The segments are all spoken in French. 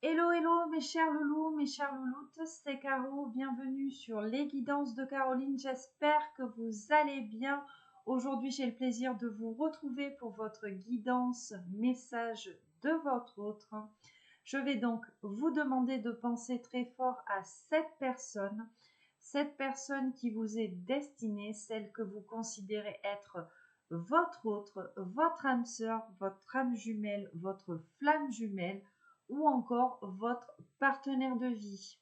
Hello, hello mes chers loulous, mes chères louloutes, c'est Caro, bienvenue sur les guidances de Caroline, j'espère que vous allez bien. Aujourd'hui j'ai le plaisir de vous retrouver pour votre guidance message de votre autre. Je vais donc vous demander de penser très fort à cette personne qui vous est destinée, celle que vous considérez être votre autre, votre âme sœur, votre âme jumelle, votre flamme jumelle, ou encore votre partenaire de vie.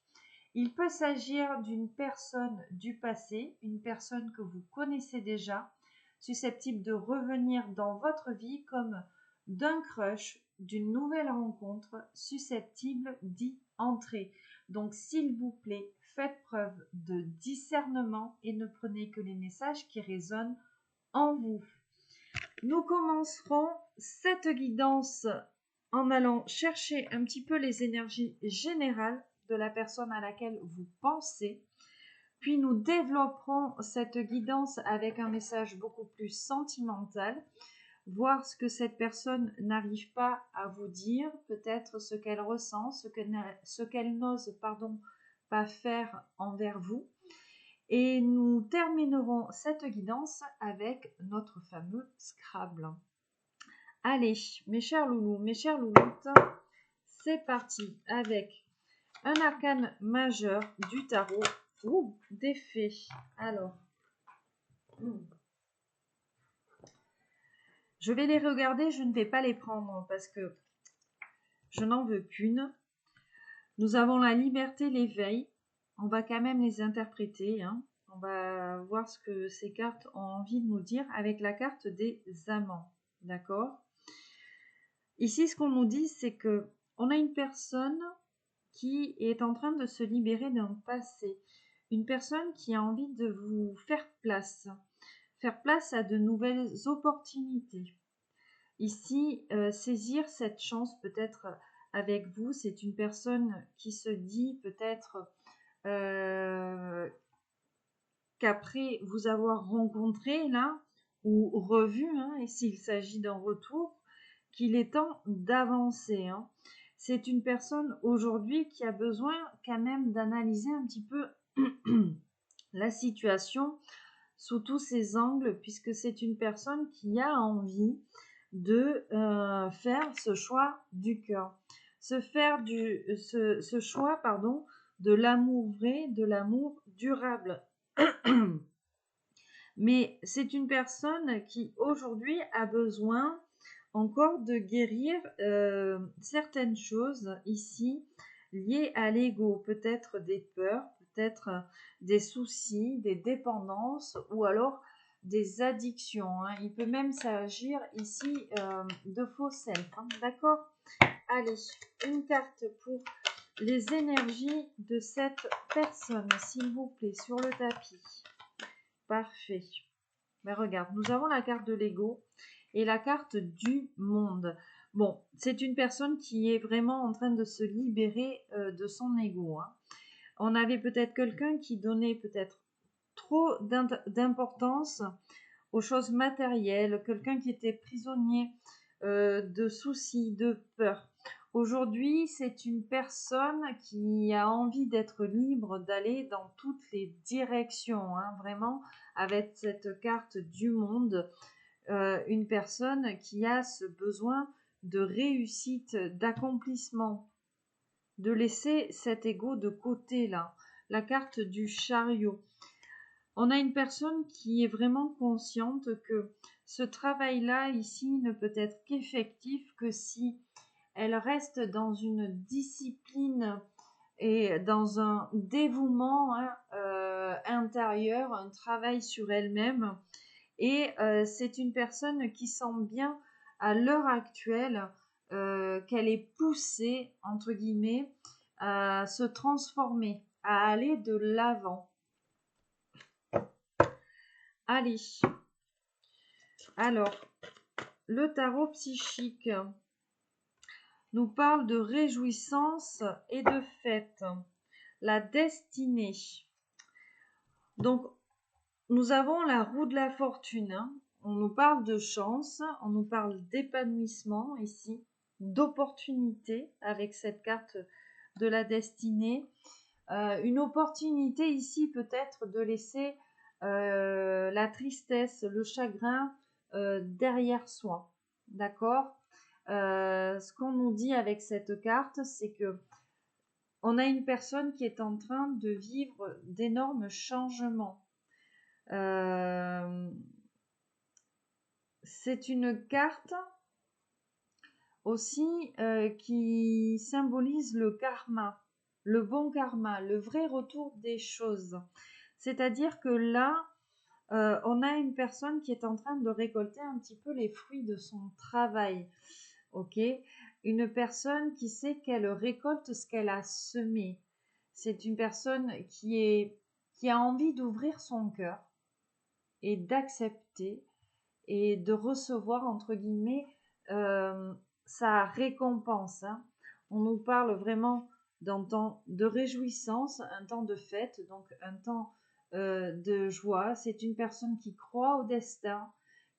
Il peut s'agir d'une personne du passé, une personne que vous connaissez déjà, susceptible de revenir dans votre vie, comme d'un crush, d'une nouvelle rencontre, susceptible d'y entrer. Donc s'il vous plaît, faites preuve de discernement et ne prenez que les messages qui résonnent en vous. Nous commencerons cette guidance en allant chercher un petit peu les énergies générales de la personne à laquelle vous pensez. Puis nous développerons cette guidance avec un message beaucoup plus sentimental, voir ce que cette personne n'arrive pas à vous dire, peut-être ce qu'elle ressent, ce qu'elle n'ose pas faire envers vous. Et nous terminerons cette guidance avec notre fameux Scrabble. Allez, mes chers loulous, mes chères louloutes, c'est parti avec un arcane majeur du tarot ou des fées. Alors, je vais les regarder, je ne vais pas les prendre parce que je n'en veux qu'une. Nous avons la liberté, l'éveil. On va quand même les interpréter. On va voir ce que ces cartes ont envie de nous dire avec la carte des amants. D'accord ? Ici, ce qu'on nous dit, c'est que on a une personne qui est en train de se libérer d'un passé. Une personne qui a envie de vous faire place à de nouvelles opportunités. Ici, saisir cette chance peut-être avec vous, c'est une personne qui se dit peut-être qu'après vous avoir rencontré là, ou revu, et s'il s'agit d'un retour, qu'il est temps d'avancer. C'est une personne aujourd'hui qui a besoin quand même d'analyser un petit peu la situation sous tous ses angles, puisque c'est une personne qui a envie de faire ce choix du cœur, ce choix de l'amour vrai, de l'amour durable. Mais c'est une personne qui aujourd'hui a besoin encore de guérir certaines choses ici liées à l'ego, peut-être des peurs, peut-être des soucis, des dépendances ou alors des addictions. Il peut même s'agir ici de faux self. D'accord ? Allez, une carte pour les énergies de cette personne, s'il vous plaît, sur le tapis. Parfait. Ben regarde, nous avons la carte de l'ego et la carte du monde. Bon, c'est une personne qui est vraiment en train de se libérer de son ego. On avait peut-être quelqu'un qui donnait peut-être trop d'importance aux choses matérielles, quelqu'un qui était prisonnier de soucis, de peur. Aujourd'hui, c'est une personne qui a envie d'être libre, d'aller dans toutes les directions, vraiment, avec cette carte du monde. Une personne qui a ce besoin de réussite, d'accomplissement, de laisser cet ego de côté là. La carte du chariot. On a une personne qui est vraiment consciente que ce travail-là ici ne peut être qu'effectif que si elle reste dans une discipline et dans un dévouement intérieur, un travail sur elle-même. Et c'est une personne qui sent bien à l'heure actuelle qu'elle est poussée, entre guillemets, à se transformer, à aller de l'avant. Allez. Alors, le tarot psychique nous parle de réjouissance et de fête. La destinée. Donc, nous avons la roue de la fortune. On nous parle de chance, on nous parle d'épanouissement ici, d'opportunité avec cette carte de la destinée. Une opportunité ici peut-être de laisser la tristesse, le chagrin derrière soi. D'accord? Ce qu'on nous dit avec cette carte, c'est que on a une personne qui est en train de vivre d'énormes changements. C'est une carte aussi qui symbolise le karma, le bon karma, le vrai retour des choses. C'est-à-dire que là, on a une personne qui est en train de récolter un petit peu les fruits de son travail. Ok? Une personne qui sait qu'elle récolte ce qu'elle a semé. C'est une personne qui a envie d'ouvrir son cœur et d'accepter et de recevoir, entre guillemets, sa récompense. Hein. On nous parle vraiment d'un temps de réjouissance, un temps de fête, donc un temps de joie. C'est une personne qui croit au destin,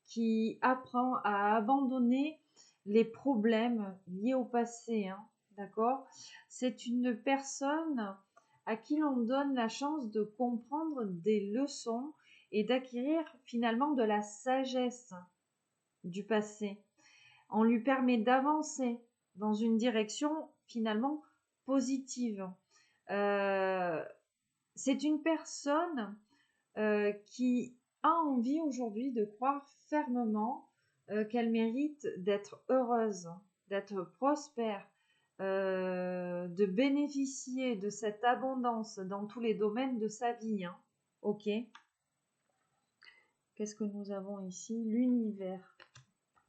qui apprend à abandonner les problèmes liés au passé. Hein, d'accord? C'est une personne à qui l'on donne la chance de comprendre des leçons et d'acquérir finalement de la sagesse du passé. On lui permet d'avancer dans une direction finalement positive. C'est une personne qui a envie aujourd'hui de croire fermement qu'elle mérite d'être heureuse, d'être prospère, de bénéficier de cette abondance dans tous les domaines de sa vie. Hein. Ok. Qu'est-ce que nous avons ici? L'univers,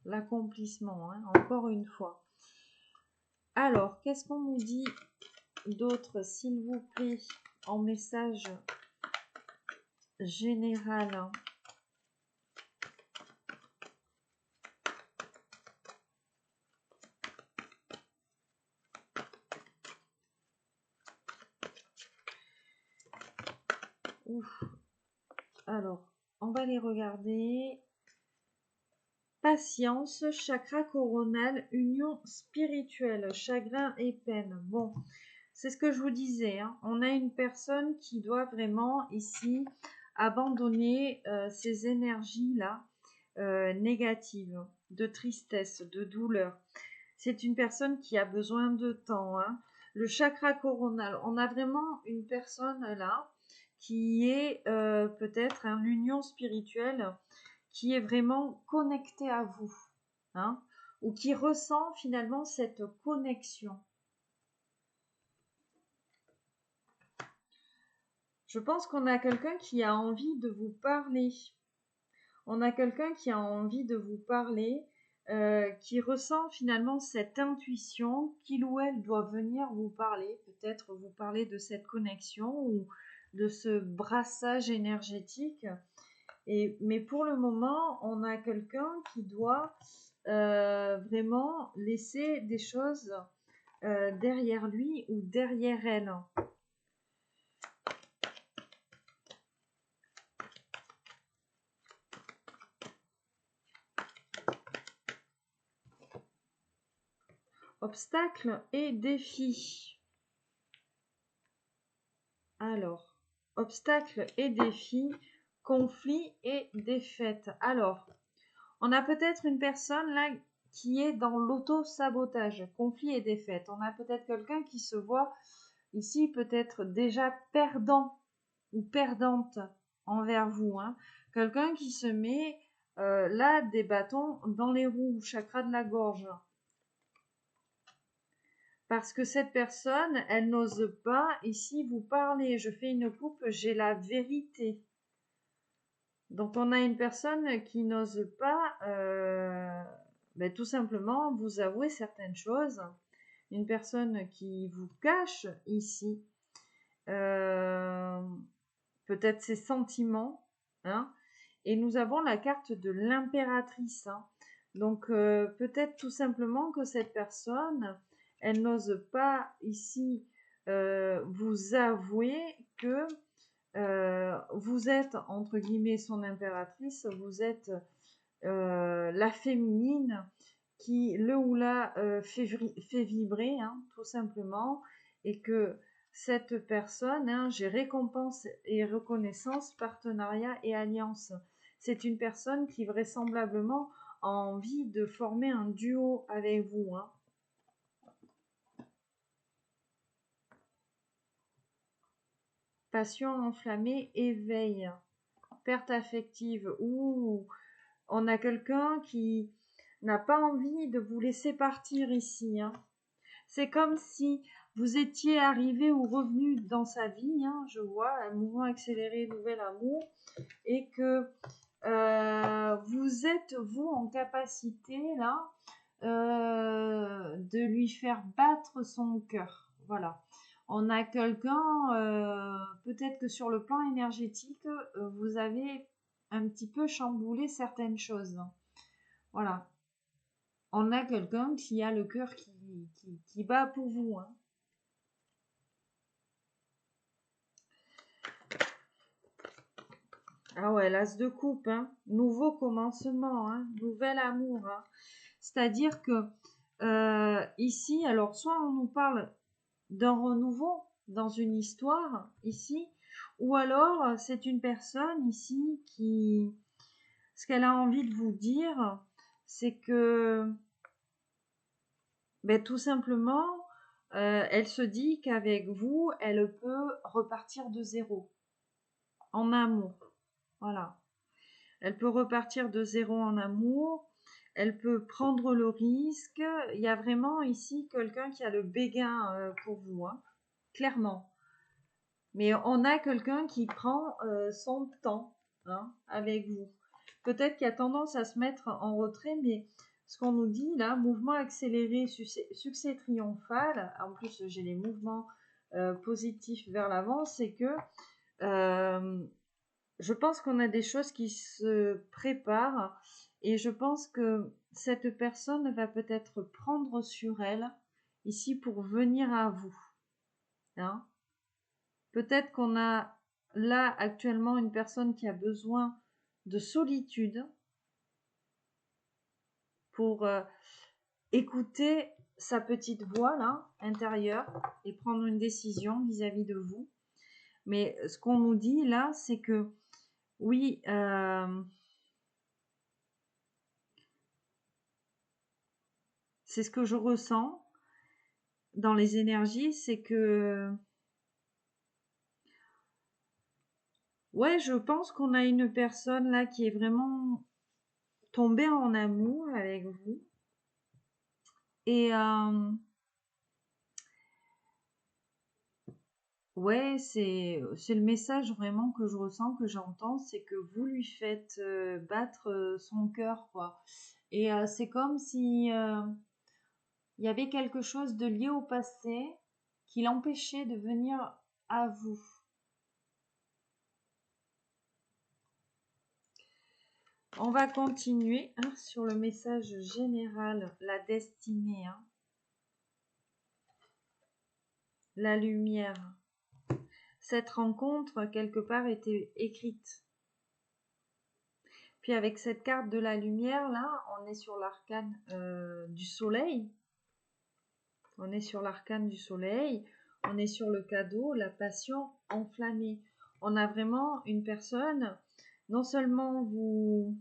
l'accomplissement, hein, encore une fois. Alors, qu'est-ce qu'on nous dit d'autre, s'il vous plaît, en message général? Ouf. Alors, on va les regarder. Patience, chakra coronal, union spirituelle, chagrin et peine. Bon, c'est ce que je vous disais. Hein. On a une personne qui doit vraiment ici abandonner ces énergies-là négatives, de tristesse, de douleur. C'est une personne qui a besoin de temps. Hein. Le chakra coronal, on a vraiment une personne là qui est peut-être l'union spirituelle qui est vraiment connectée à vous, hein, ou qui ressent finalement cette connexion. Je pense qu'on a quelqu'un qui a envie de vous parler. On a quelqu'un qui a envie de vous parler, qui ressent finalement cette intuition qu'il ou elle doit venir vous parler, peut-être vous parler de cette connexion ou de ce brassage énergétique. Mais pour le moment, on a quelqu'un qui doit vraiment laisser des choses derrière lui ou derrière elle. Obstacles et défis. Alors, obstacles et défis, conflits et défaites. Alors, on a peut-être une personne là qui est dans l'auto-sabotage, conflit et défaite. On a peut-être quelqu'un qui se voit ici peut-être déjà perdant ou perdante envers vous. Hein. Quelqu'un qui se met là des bâtons dans les roues, chakra de la gorge. Parce que cette personne, elle n'ose pas ici vous parler. Je fais une coupe, j'ai la vérité. Donc on a une personne qui n'ose pas tout simplement vous avouer certaines choses. Une personne qui vous cache ici peut-être ses sentiments. Hein, et nous avons la carte de l'impératrice. Hein. Donc peut-être tout simplement que cette personne, elle n'ose pas ici vous avouer que vous êtes, entre guillemets, son impératrice, vous êtes la féminine qui le ou la fait vibrer, hein, tout simplement, et que cette personne, hein, j'ai récompense et reconnaissance, partenariat et alliance. C'est une personne qui vraisemblablement a envie de former un duo avec vous, hein. Passion enflammée, éveil, perte affective, ou on a quelqu'un qui n'a pas envie de vous laisser partir ici, hein. C'est comme si vous étiez arrivé ou revenu dans sa vie, hein, je vois, un mouvement accéléré, nouvel amour, et que vous êtes, vous, en capacité, là, de lui faire battre son cœur. Voilà. On a quelqu'un, peut-être que sur le plan énergétique, vous avez un petit peu chamboulé certaines choses. Voilà. On a quelqu'un qui a le cœur qui bat pour vous, hein. Ah ouais, l'as de coupe, hein. Nouveau commencement, hein. Nouvel amour, hein. C'est-à-dire que ici, alors soit on nous parle d'un renouveau dans une histoire ici, ou alors c'est une personne ici qui, ce qu'elle a envie de vous dire, c'est que ben, tout simplement, elle se dit qu'avec vous, elle peut repartir de zéro en amour. Voilà. Elle peut repartir de zéro en amour. Elle peut prendre le risque. Il y a vraiment ici quelqu'un qui a le béguin pour vous, hein, clairement. Mais on a quelqu'un qui prend son temps, hein, avec vous. Peut-être qu'il a tendance à se mettre en retrait, mais ce qu'on nous dit là, mouvement accéléré, succès triomphal, en plus j'ai les mouvements positifs vers l'avant, c'est que je pense qu'on a des choses qui se préparent et je pense que cette personne va peut-être prendre sur elle ici pour venir à vous, hein. Peut-être qu'on a là actuellement une personne qui a besoin de solitude pour écouter sa petite voix là intérieure et prendre une décision vis-à-vis de vous. Mais ce qu'on nous dit là, c'est que oui, c'est ce que je ressens dans les énergies, c'est que ouais, je pense qu'on a une personne là qui est vraiment tombée en amour avec vous. Et ouais, c'est le message vraiment que je ressens, que j'entends, c'est que vous lui faites battre son cœur, quoi. Et c'est comme si il y avait quelque chose de lié au passé qui l'empêchait de venir à vous. On va continuer, hein, sur le message général, la destinée, hein, la lumière. Cette rencontre, quelque part, était écrite. Puis avec cette carte de la lumière, là, on est sur l'arcane du soleil. On est sur l'arcane du soleil. On est sur le cadeau, la passion enflammée. On a vraiment une personne, non seulement vous...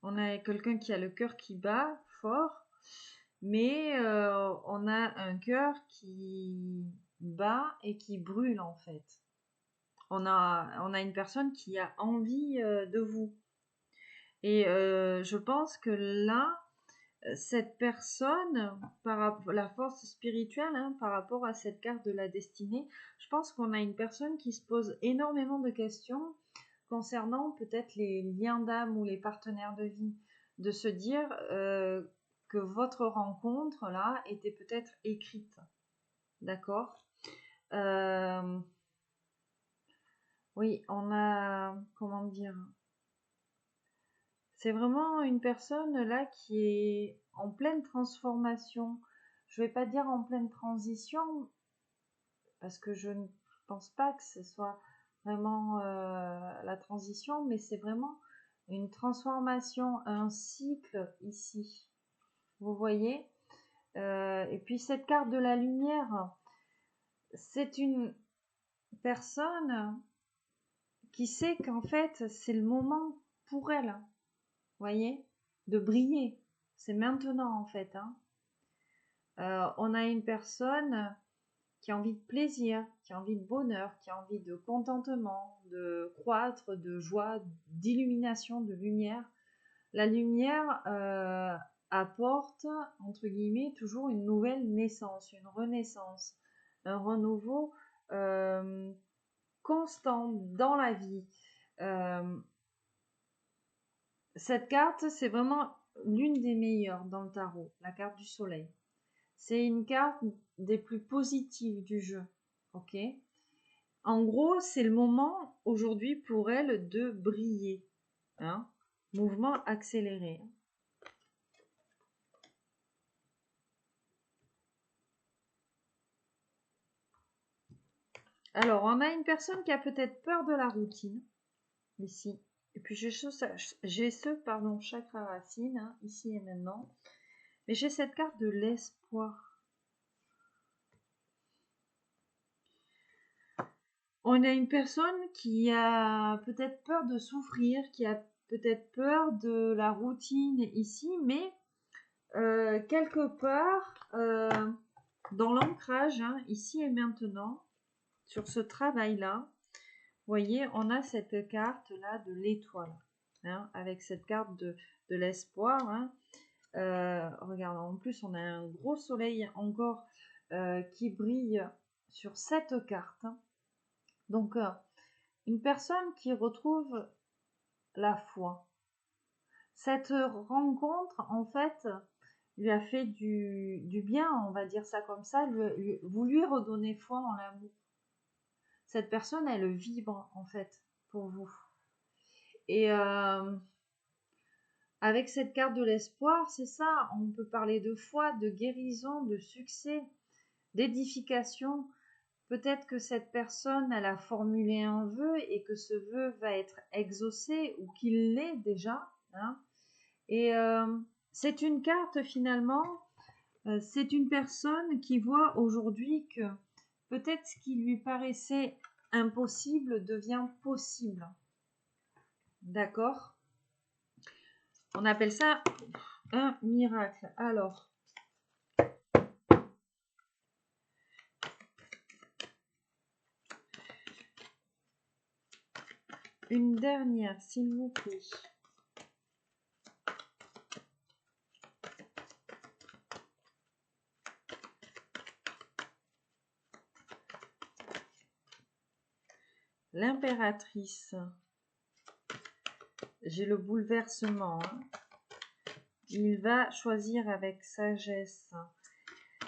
On a quelqu'un qui a le cœur qui bat fort, mais on a un cœur qui bat et qui brûle en fait. On a une personne qui a envie de vous. Et je pense que là, cette personne, par rapport la force spirituelle, hein, par rapport à cette carte de la destinée, je pense qu'on a une personne qui se pose énormément de questions concernant peut-être les liens d'âme ou les partenaires de vie, de se dire que votre rencontre là était peut-être écrite, d'accord. Oui, on a, comment dire, c'est vraiment une personne là qui est en pleine transformation. Je vais pas dire en pleine transition, parce que je ne pense pas que ce soit vraiment la transition, mais c'est vraiment une transformation, un cycle ici. vous voyez. Et puis cette carte de la lumière, c'est une personne qui sait qu'en fait, c'est le moment pour elle, voyez, de briller. C'est maintenant, en fait. On a une personne qui a envie de plaisir, qui a envie de bonheur, qui a envie de contentement, de croître, de joie, d'illumination, de lumière. La lumière apporte, entre guillemets, toujours une nouvelle naissance, une renaissance, un renouveau constant dans la vie. Cette carte, c'est vraiment l'une des meilleures dans le tarot, la carte du soleil. C'est une carte des plus positives du jeu, ok? En gros, c'est le moment aujourd'hui pour elle de briller, hein? Mouvement accéléré. Alors, on a une personne qui a peut-être peur de la routine, ici. Et puis j'ai ce chakra racine, hein, ici et maintenant. Mais j'ai cette carte de l'espoir. On a une personne qui a peut-être peur de souffrir, qui a peut-être peur de la routine ici, mais quelque part, dans l'ancrage, hein, ici et maintenant, sur ce travail-là, vous voyez, on a cette carte-là de l'étoile, hein, avec cette carte de l'espoir. Hein. Regarde, en plus, on a un gros soleil encore qui brille sur cette carte. Donc, une personne qui retrouve la foi. Cette rencontre, en fait, lui a fait du bien, on va dire ça comme ça, vous lui redonnez foi en l'amour. Cette personne, elle vibre, en fait, pour vous. Et avec cette carte de l'espoir, c'est ça, on peut parler de foi, de guérison, de succès, d'édification. Peut-être que cette personne, elle a formulé un vœu et que ce vœu va être exaucé ou qu'il l'est déjà. Hein. Et c'est une carte finalement, c'est une personne qui voit aujourd'hui que peut-être ce qui lui paraissait impossible devient possible. D'accord ? On appelle ça un miracle. Alors, une dernière, s'il vous plaît. L'impératrice. J'ai le bouleversement. Hein. Il va choisir avec sagesse.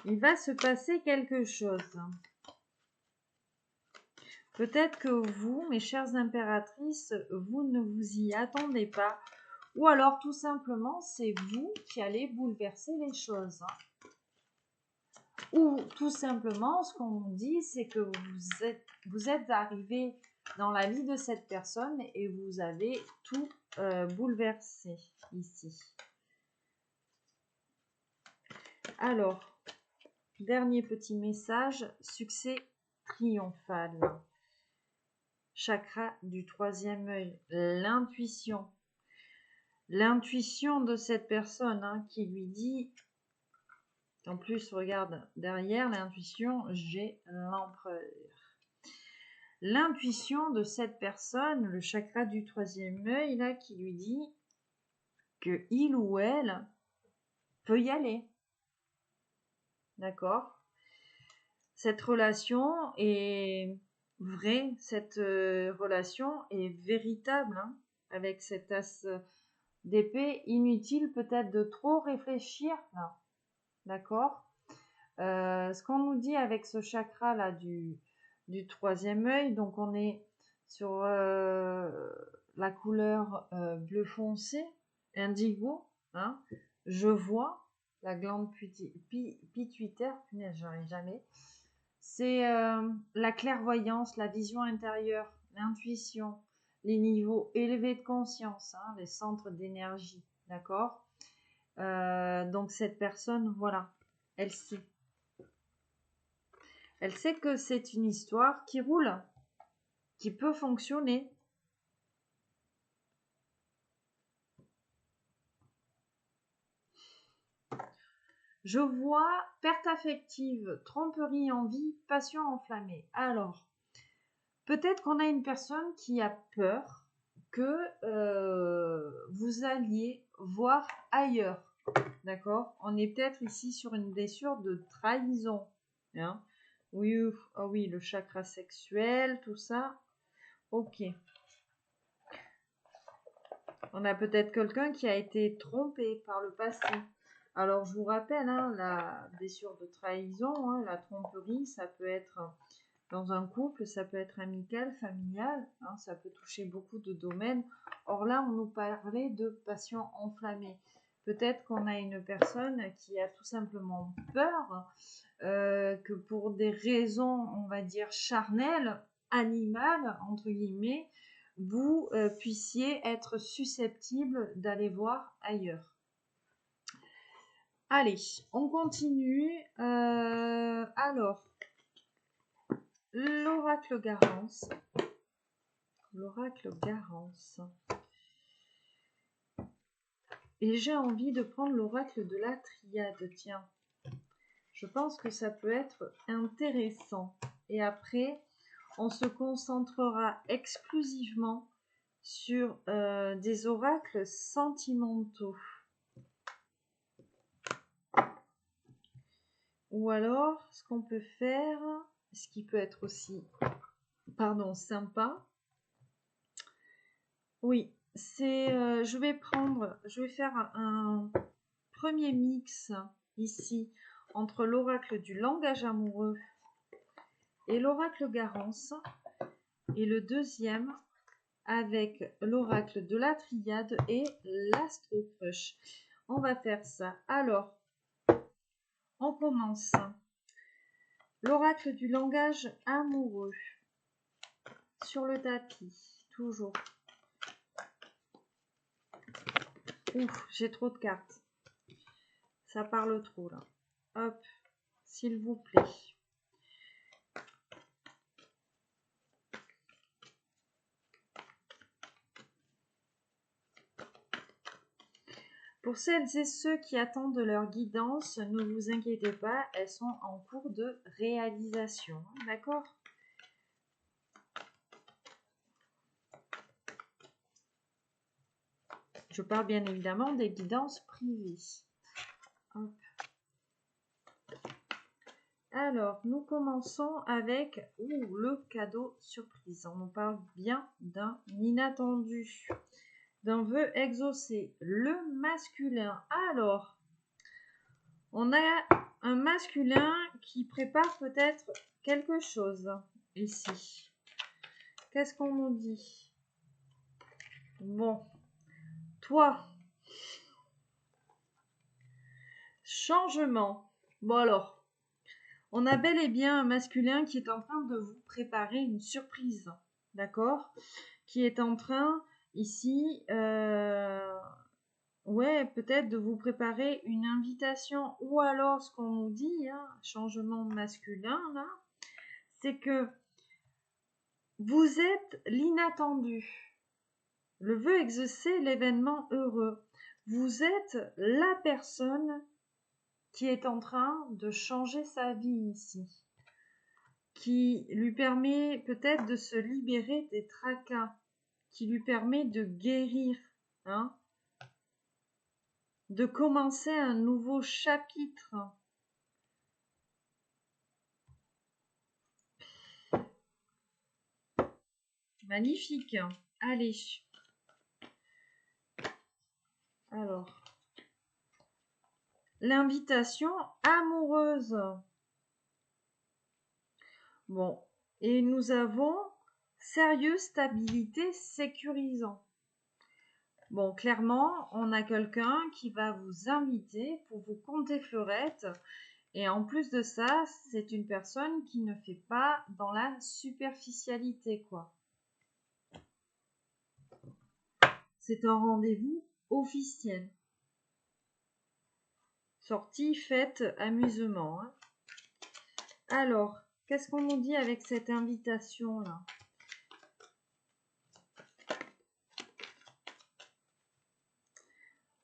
Il va se passer quelque chose. Peut-être que vous, mes chères impératrices, vous ne vous y attendez pas. Ou alors, tout simplement, c'est vous qui allez bouleverser les choses. Ou tout simplement, ce qu'on dit, c'est que vous êtes arrivé dans la vie de cette personne et vous avez tout bouleversé ici. Alors, dernier petit message, succès triomphal. Chakra du troisième œil, l'intuition. L'intuition de cette personne hein, qui lui dit, en plus regarde derrière l'intuition, j'ai l'empereur. L'intuition de cette personne, le chakra du troisième œil là, qui lui dit que il ou elle peut y aller. D'accord ? Cette relation est vraie, cette relation est véritable hein, avec cet as d'épée. Inutile peut-être de trop réfléchir là. D'accord ? Ce qu'on nous dit avec ce chakra là du troisième œil, donc on est sur la couleur bleu foncé, indigo, hein, je vois la glande pituitaire, punaise, j'arrive jamais. C'est la clairvoyance, la vision intérieure, l'intuition, les niveaux élevés de conscience, hein, les centres d'énergie, d'accord ? Donc cette personne, voilà, elle sait. Elle sait que c'est une histoire qui roule, qui peut fonctionner. Je vois perte affective, tromperie en vie, passion enflammée. Alors, peut-être qu'on a une personne qui a peur que vous alliez voir ailleurs. D'accord? On est peut-être ici sur une blessure de trahison. Hein? Oui, oh oui, le chakra sexuel, tout ça. Ok. On a peut-être quelqu'un qui a été trompé par le passé. Alors, je vous rappelle, hein, la blessure de trahison, hein, la tromperie, ça peut être dans un couple, ça peut être amical, familial, hein, ça peut toucher beaucoup de domaines. Or là, on nous parlait de passion enflammée. Peut-être qu'on a une personne qui a tout simplement peur que pour des raisons, on va dire, charnelles, animales, entre guillemets, vous puissiez être susceptible d'aller voir ailleurs. Allez, on continue. Alors, l'oracle Garance. L'oracle Garance. Et j'ai envie de prendre l'oracle de la triade, tiens. Je pense que ça peut être intéressant. Et après, on se concentrera exclusivement sur des oracles sentimentaux. Ou alors, ce qu'on peut faire, ce qui peut être aussi, sympa. Oui, c'est, je vais faire un premier mix ici entre l'oracle du langage amoureux et l'oracle Garance, et le deuxième avec l'oracle de la triade et l'astro crush. On va faire ça. Alors, on commence. L'oracle du langage amoureux. Sur le tapis, toujours. Ouf, j'ai trop de cartes. Ça parle trop là. Hop, s'il vous plaît. Pour celles et ceux qui attendent leur guidance, ne vous inquiétez pas, elles sont en cours de réalisation. D'accord ? Je parle bien évidemment des guidances privées. Hop. Alors, nous commençons avec le cadeau surprise. On nous parle bien d'un inattendu, d'un vœu exaucé. Le masculin. Alors, on a un masculin qui prépare peut-être quelque chose ici. Qu'est-ce qu'on nous dit? Bon, toi, changement. Bon alors, on a bel et bien un masculin qui est en train de vous préparer une surprise, d'accord? Qui est en train, ici, ouais, peut-être de vous préparer une invitation. Ou alors, ce qu'on nous dit, hein, changement masculin, là, c'est que vous êtes l'inattendu. Le vœu exaucé, l'événement heureux. Vous êtes la personne qui est en train de changer sa vie ici, qui lui permet peut-être de se libérer des tracas, qui lui permet de guérir, hein, de commencer un nouveau chapitre. Magnifique. Allez. Alors, l'invitation amoureuse. Bon, et nous avons sérieux, stabilité, sécurisant. Bon, clairement, on a quelqu'un qui va vous inviter pour vous conter fleurette. Et en plus de ça, c'est une personne qui ne fait pas dans la superficialité, quoi. C'est un rendez-vous officiel. Sortie, fête, amusement. Hein. Alors, qu'est-ce qu'on nous dit avec cette invitation-là?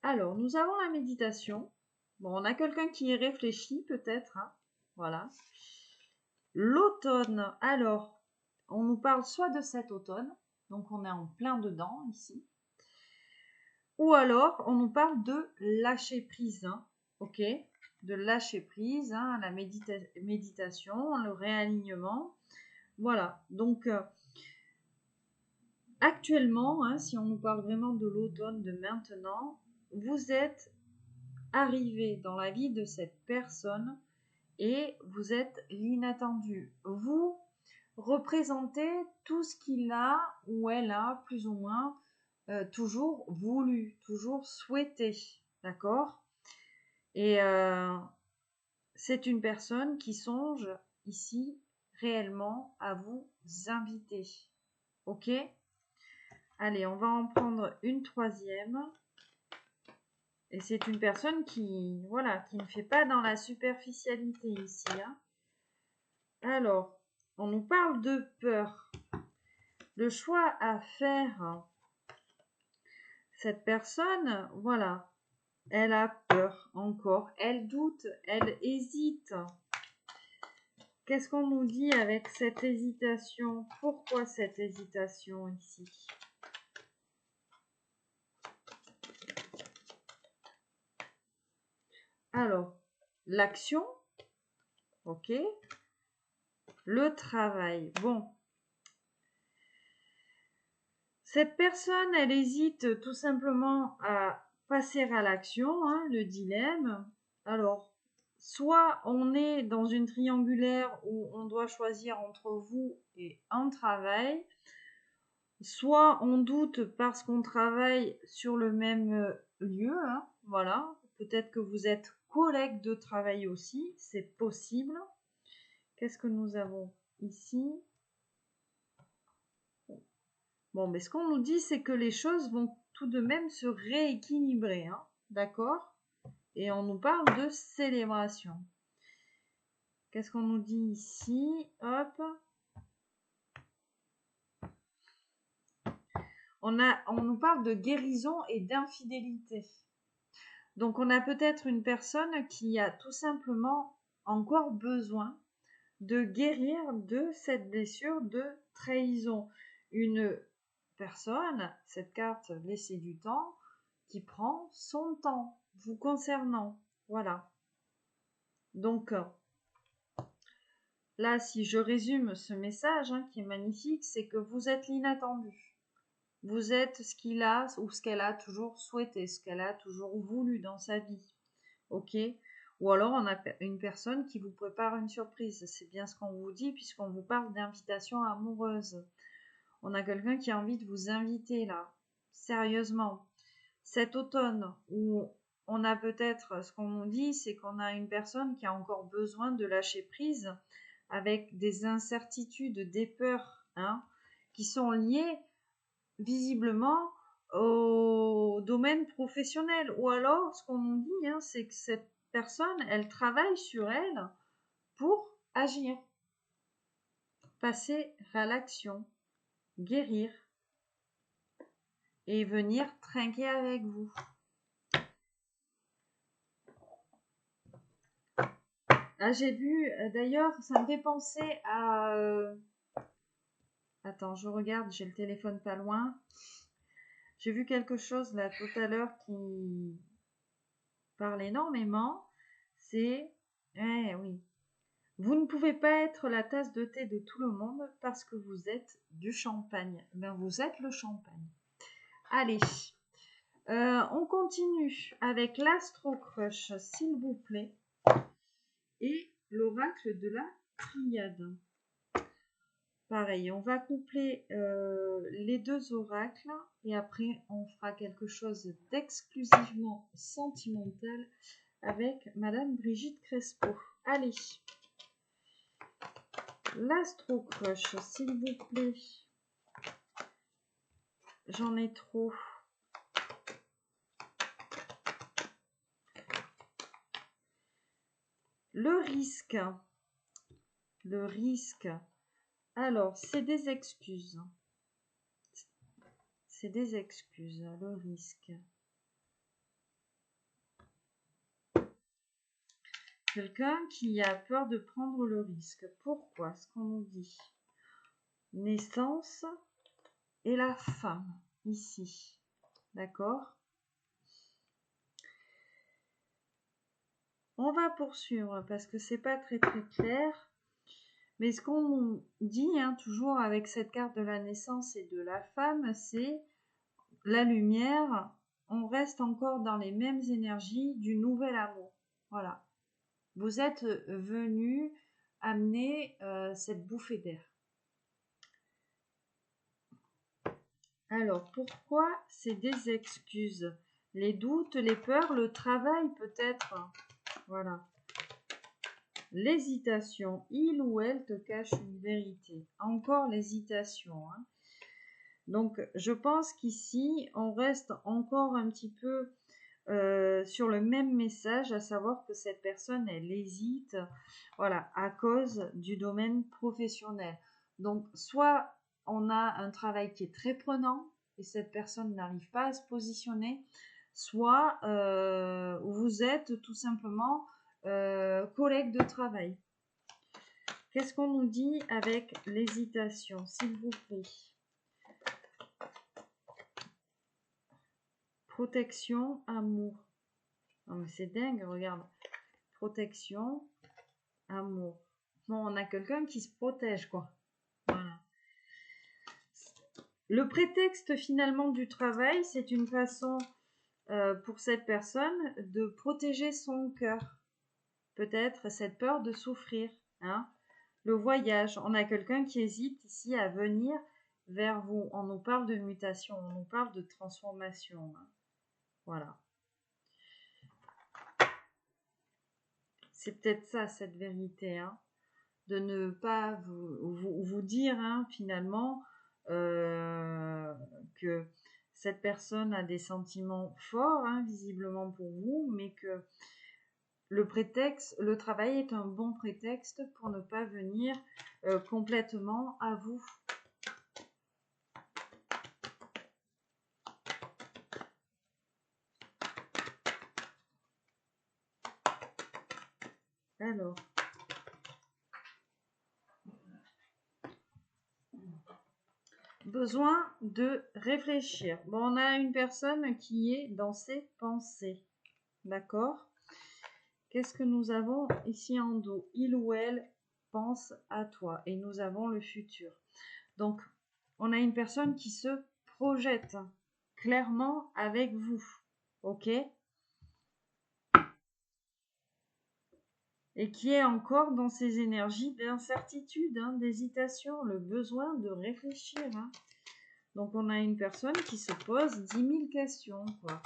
Alors, nous avons la méditation. Bon, on a quelqu'un qui y réfléchit peut-être. Hein. Voilà. L'automne. Alors, on nous parle soit de cet automne, donc on est en plein dedans ici. Ou alors, on nous parle de lâcher prise. Hein. Ok, de lâcher prise, hein, la méditation, le réalignement. Voilà, donc actuellement, hein, si on nous parle vraiment de l'automne, de maintenant, vous êtes arrivé dans la vie de cette personne et vous êtes l'inattendu. Vous représentez tout ce qu'il a ou elle a plus ou moins toujours voulu, toujours souhaité, d'accord? Et c'est une personne qui songe ici réellement à vous inviter. Ok? Allez, on va en prendre une troisième. Et c'est une personne qui, voilà, qui ne fait pas dans la superficialité ici. Hein. Alors, on nous parle de peur. Le choix à faire, cette personne, voilà, elle a peur encore, elle doute, elle hésite. Qu'est-ce qu'on nous dit avec cette hésitation? Pourquoi cette hésitation ici? Alors, l'action, ok. Le travail, bon. Cette personne, elle hésite tout simplement à passer à l'action, hein, le dilemme. Alors, soit on est dans une triangulaire où on doit choisir entre vous et un travail, soit on doute parce qu'on travaille sur le même lieu, hein, voilà. Peut-être que vous êtes collègue de travail aussi, c'est possible. Qu'est-ce que nous avons ici? Bon, mais ce qu'on nous dit, c'est que les choses vont tout de même se rééquilibrer, hein, d'accord? Et on nous parle de célébration. Qu'est-ce qu'on nous dit ici? Hop. On nous parle de guérison et d'infidélité. Donc on a peut-être une personne qui a tout simplement encore besoin de guérir de cette blessure de trahison. Une personne, cette carte laisser du temps, qui prend son temps vous concernant. Voilà. Donc là, si je résume ce message hein, qui est magnifique, c'est que vous êtes l'inattendu. Vous êtes ce qu'il a ou ce qu'elle a toujours souhaité, ce qu'elle a toujours voulu dans sa vie. Ok? Ou alors on a une personne qui vous prépare une surprise. C'est bien ce qu'on vous dit puisqu'on vous parle d'invitation amoureuse. On a quelqu'un qui a envie de vous inviter là. Sérieusement. Cet automne où on a peut-être, ce qu'on nous dit, c'est qu'on a une personne qui a encore besoin de lâcher prise avec des incertitudes, des peurs, hein, qui sont liées visiblement au domaine professionnel. Ou alors, ce qu'on nous dit, hein, c'est que cette personne, elle travaille sur elle pour agir, passer à l'action, guérir et venir trinquer avec vous. Ah, j'ai vu, d'ailleurs, ça me fait penser à... Attends, je regarde, j'ai le téléphone pas loin. J'ai vu quelque chose là tout à l'heure qui parle énormément. C'est... oui. Vous ne pouvez pas être la tasse de thé de tout le monde parce que vous êtes du champagne. Ben, vous êtes le champagne. Allez, on continue avec l'Astro Crush, s'il vous plaît. Et l'oracle de la triade. Pareil, on va coupler les deux oracles et après on fera quelque chose d'exclusivement sentimental avec Madame Brigitte Crespo. Allez, l'Astro Crush, s'il vous plaît. J'en ai trop. Le risque. Le risque. Alors, c'est des excuses. C'est des excuses, le risque. Quelqu'un qui a peur de prendre le risque. Pourquoi? Ce qu'on nous dit. Naissance et la femme, ici. D'accord? On va poursuivre parce que c'est pas très clair. Mais ce qu'on dit, hein, toujours avec cette carte de la naissance et de la femme, c'est la lumière. On reste encore dans les mêmes énergies du nouvel amour. Voilà. Vous êtes venu amener cette bouffée d'air. Alors, pourquoi c'est des excuses? Les doutes, les peurs, le travail peut-être. Voilà. L'hésitation. Il ou elle te cache une vérité. Encore l'hésitation. Hein. Donc, je pense qu'ici, on reste encore un petit peu sur le même message, à savoir que cette personne, elle hésite, voilà, à cause du domaine professionnel. Donc, soit on a un travail qui est très prenant et cette personne n'arrive pas à se positionner, soit vous êtes tout simplement collègue de travail. Qu'est-ce qu'on nous dit avec l'hésitation, s'il vous plaît? Protection, amour. Non mais c'est dingue, regarde. Protection, amour. Bon, on a quelqu'un qui se protège, quoi. Voilà. Le prétexte finalement du travail, c'est une façon pour cette personne de protéger son cœur. Peut-être cette peur de souffrir. Hein. Le voyage, on a quelqu'un qui hésite ici à venir vers vous. On nous parle de mutation, on nous parle de transformation. Hein. Voilà. C'est peut-être ça, cette vérité. Hein. De ne pas vous dire hein, finalement que cette personne a des sentiments forts, hein, visiblement pour vous, mais que le travail est un bon prétexte pour ne pas venir complètement à vous. Alors, besoin de réfléchir. Bon, on a une personne qui est dans ses pensées. D'accord? Qu'est-ce que nous avons ici en dos? Il ou elle pense à toi. Et nous avons le futur. Donc, on a une personne qui se projette clairement avec vous. OK? Et qui est encore dans ces énergies d'incertitude, hein, d'hésitation, le besoin de réfléchir. Hein. Donc, on a une personne qui se pose 10 000 questions, quoi.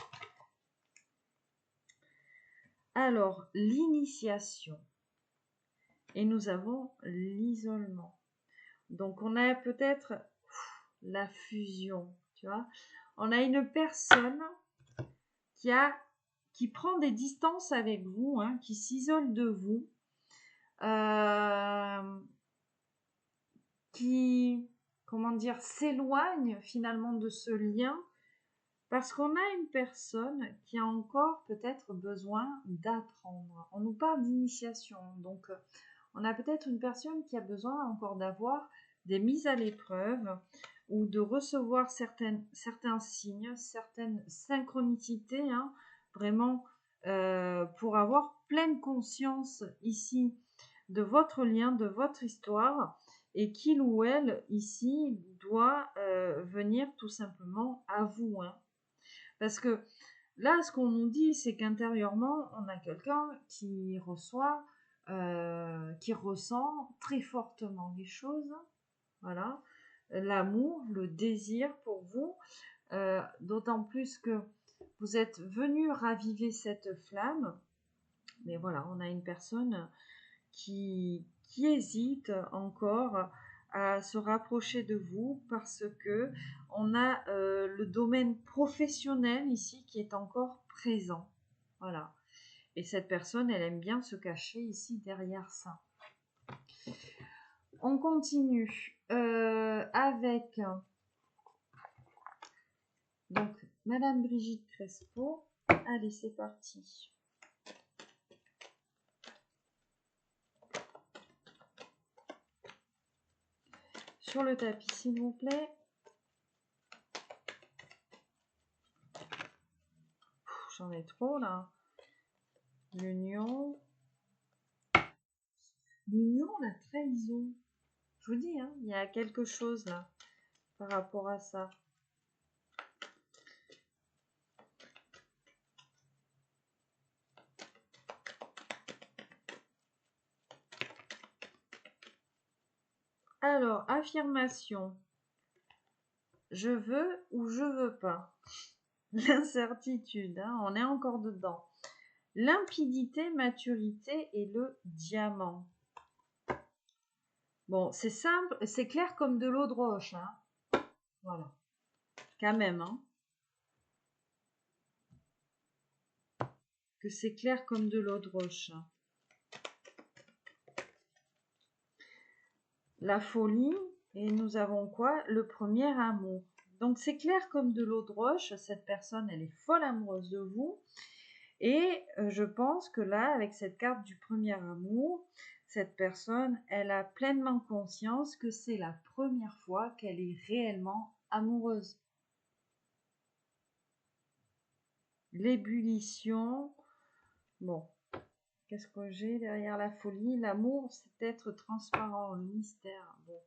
Alors, l'initiation. Et nous avons l'isolement. Donc, on a peut-être la fusion, tu vois. On a une personne qui prend des distances avec vous, hein, qui s'isole de vous, qui, comment dire, s'éloigne finalement de ce lien, parce qu'on a une personne qui a encore peut-être besoin d'apprendre. On nous parle d'initiation, donc on a peut-être une personne qui a besoin encore d'avoir des mises à l'épreuve ou de recevoir certains signes, certaines synchronicités, hein, vraiment pour avoir pleine conscience ici de votre lien, de votre histoire, et qu'il ou elle ici doit venir tout simplement à vous. Hein. Parce que là, ce qu'on nous dit, c'est qu'intérieurement, on a quelqu'un qui reçoit, qui ressent très fortement les choses. Voilà. L'amour, le désir pour vous. D'autant plus que vous êtes venu raviver cette flamme. Mais voilà, on a une personne qui hésite encore à se rapprocher de vous parce que on a le domaine professionnel ici qui est encore présent. Voilà. Et cette personne, elle aime bien se cacher ici derrière ça. On continue avec donc Madame Brigitte Crespo. Allez, c'est parti. Sur le tapis, s'il vous plaît. J'en ai trop là. L'union. L'union, la trahison. Je vous dis, hein, il y a quelque chose là par rapport à ça. Alors, affirmation. Je veux ou je veux pas. L'incertitude, hein, on est encore dedans. Limpidité, maturité et le diamant. Bon, c'est simple, c'est clair comme de l'eau de roche. Hein. Voilà. Quand même, hein. Que c'est clair comme de l'eau de roche. La folie, et nous avons quoi? Le premier amour. Donc c'est clair comme de l'eau de roche, cette personne, elle est folle amoureuse de vous. Et je pense que là, avec cette carte du premier amour, cette personne, elle a pleinement conscience que c'est la première fois qu'elle est réellement amoureuse. L'ébullition, bon, qu'est-ce que j'ai derrière la folie? L'amour, c'est être transparent, le mystère, bon.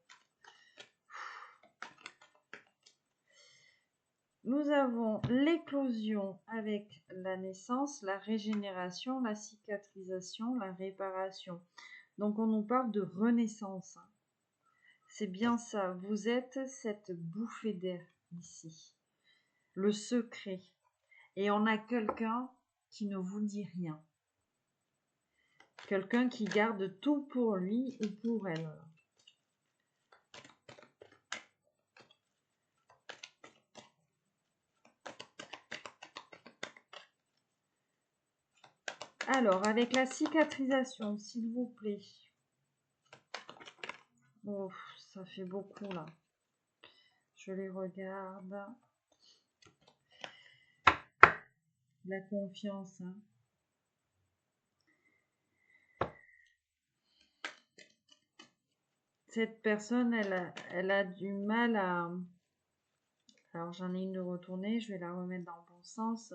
Nous avons l'éclosion avec la naissance, la régénération, la cicatrisation, la réparation. Donc on nous parle de renaissance. C'est bien ça, vous êtes cette bouffée d'air ici. Le secret. Et on a quelqu'un qui ne vous dit rien. Quelqu'un qui garde tout pour lui ou pour elle. Alors, avec la cicatrisation, s'il vous plaît. Oh, ça fait beaucoup là. Je les regarde. La confiance. Hein. Cette personne, elle a du mal à... Alors, j'en ai une de retournée, je vais la remettre dans le bon sens.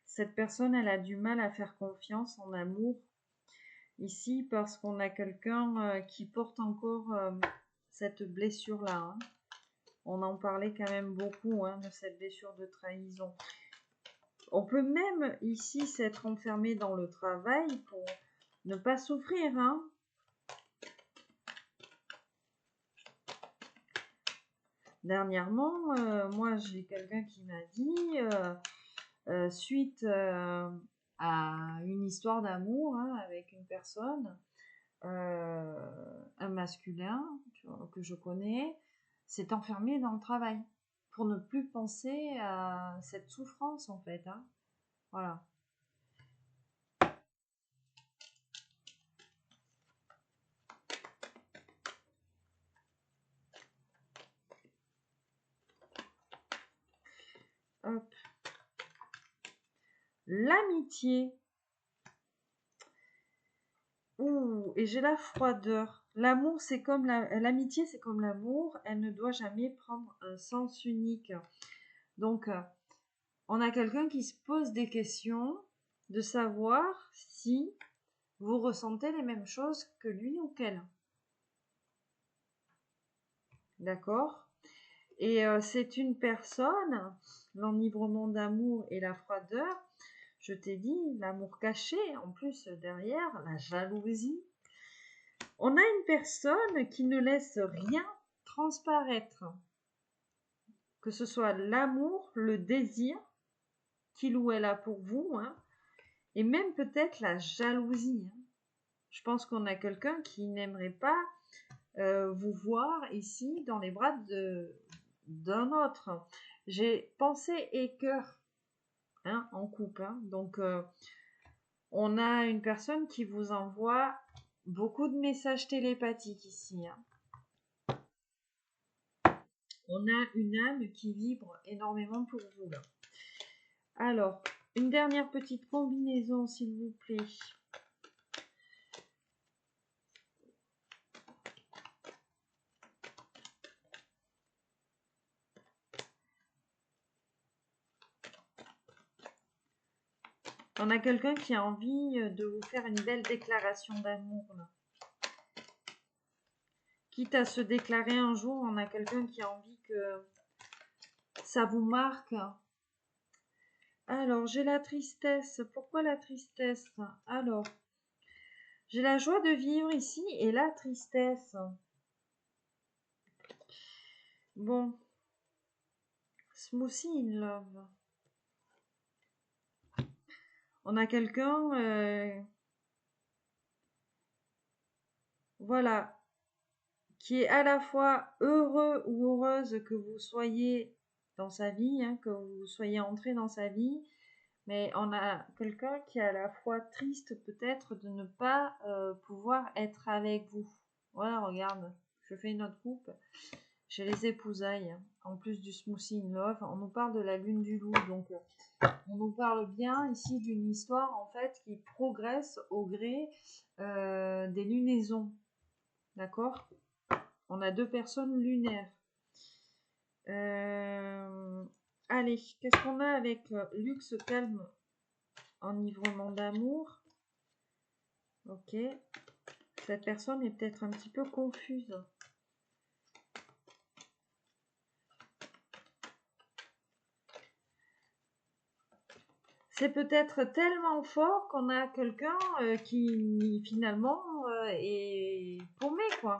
Cette personne, elle a du mal à faire confiance en amour. Ici, parce qu'on a quelqu'un qui porte encore cette blessure-là. Hein. On en parlait quand même beaucoup hein, de cette blessure de trahison. On peut même ici s'être enfermé dans le travail pour ne pas souffrir. Hein. Dernièrement, moi j'ai quelqu'un qui m'a dit, suite à une histoire d'amour hein, avec une personne, un masculin que je connais, s'est enfermé dans le travail pour ne plus penser à cette souffrance en fait. Hein. Voilà. Hop. L'amitié. Ouh, et j'ai la froideur. L'amour, c'est comme l'amitié, c'est comme l'amour. Elle ne doit jamais prendre un sens unique. Donc, on a quelqu'un qui se pose des questions de savoir si vous ressentez les mêmes choses que lui ou qu'elle. D'accord? Et c'est une personne, l'enivrement d'amour et la froideur, je t'ai dit, l'amour caché, en plus derrière, la jalousie. On a une personne qui ne laisse rien transparaître, que ce soit l'amour, le désir qu'il ou elle a pour vous, hein, et même peut-être la jalousie. Hein. Je pense qu'on a quelqu'un qui n'aimerait pas vous voir ici dans les bras d'un autre. J'ai pensé et cœur hein, en couple. Hein, donc, On a une personne qui vous envoie beaucoup de messages télépathiques ici. Hein. On a une âme qui vibre énormément pour vous. Là. Alors, une dernière petite combinaison, s'il vous plaît. On a quelqu'un qui a envie de vous faire une belle déclaration d'amour. Quitte à se déclarer un jour, on a quelqu'un qui a envie que ça vous marque. Alors, j'ai la tristesse. Pourquoi la tristesse? Alors, j'ai la joie de vivre ici et la tristesse. Bon. Smoothie in love. On a quelqu'un, voilà, qui est à la fois heureux ou heureuse que vous soyez dans sa vie, hein, que vous soyez entré dans sa vie, mais on a quelqu'un qui est à la fois triste peut-être de ne pas pouvoir être avec vous. Voilà, regarde, je fais une autre coupe. J'ai les épousailles, en plus du smoothie in love. On nous parle de la lune du loup, donc on nous parle bien ici d'une histoire en fait qui progresse au gré des lunaisons. D'accord? On a 2 personnes lunaires. Allez, qu'est-ce qu'on a avec luxe, calme, enivrement d'amour? Ok. Cette personne est peut-être un petit peu confuse. C'est peut-être tellement fort qu'on a quelqu'un qui finalement est paumé, quoi.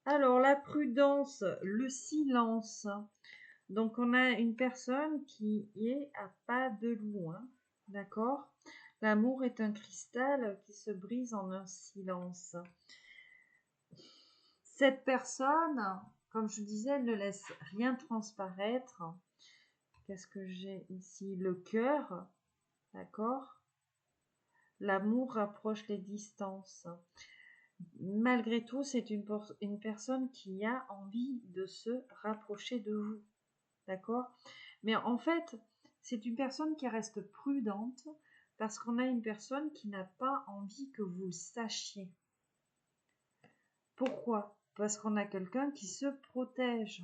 Alors, la prudence, le silence. Donc, on a une personne qui est à pas de loin, d'accord? L'amour est un cristal qui se brise en un silence. Cette personne, comme je disais, elle ne laisse rien transparaître. Qu'est-ce que j'ai ici? Le cœur, d'accord? L'amour rapproche les distances. Malgré tout, c'est une personne qui a envie de se rapprocher de vous. D'accord? Mais en fait, c'est une personne qui reste prudente parce qu'on a une personne qui n'a pas envie que vous le sachiez. Pourquoi? Parce qu'on a quelqu'un qui se protège.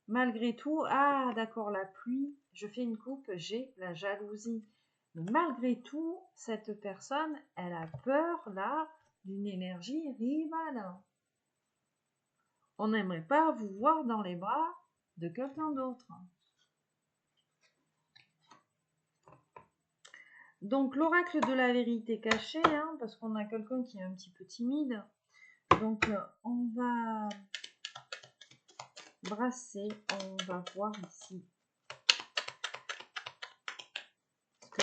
Malgré tout, ah d'accord, la pluie, je fais une coupe, j'ai la jalousie. Mais malgré tout, cette personne, elle a peur là d'une énergie rivale. On n'aimerait pas vous voir dans les bras de quelqu'un d'autre. Donc l'oracle de la vérité cachée, hein, parce qu'on a quelqu'un qui est un petit peu timide. Donc on va brasser, on va voir ici ce que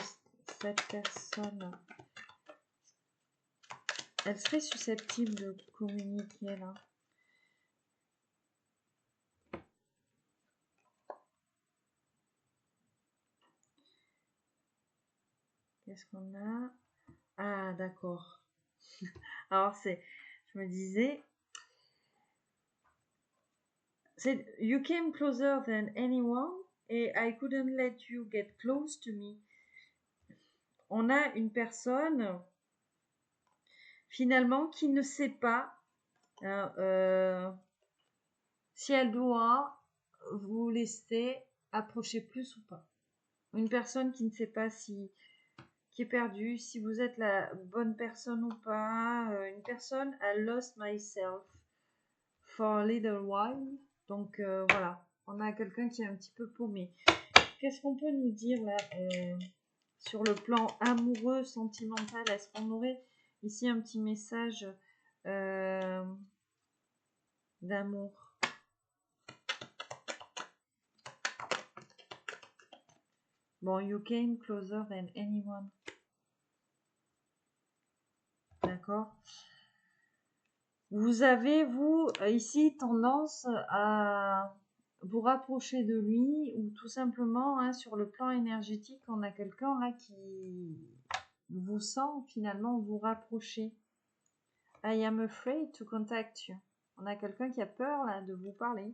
cette personne, elle serait susceptible de communiquer là. Qu'est-ce qu'on a? Ah d'accord. Alors je me disais, c'est You came closer than anyone et I couldn't let you get close to me. On a une personne finalement qui ne sait pas si elle doit vous laisser approcher plus ou pas. Une personne qui ne sait pas qui est perdue, si vous êtes la bonne personne ou pas. Une personne, I lost myself for a little while. Donc voilà, on a quelqu'un qui est un petit peu paumé. Qu'est-ce qu'on peut nous dire là sur le plan amoureux, sentimental? Est-ce qu'on aurait ici un petit message d'amour? Bon, you came closer than anyone. D'accord. Vous avez, vous, ici, tendance à vous rapprocher de lui ou tout simplement, hein, sur le plan énergétique, on a quelqu'un là vous sent finalement vous rapprocher. I am afraid to contact you. On a quelqu'un qui a peur là de vous parler.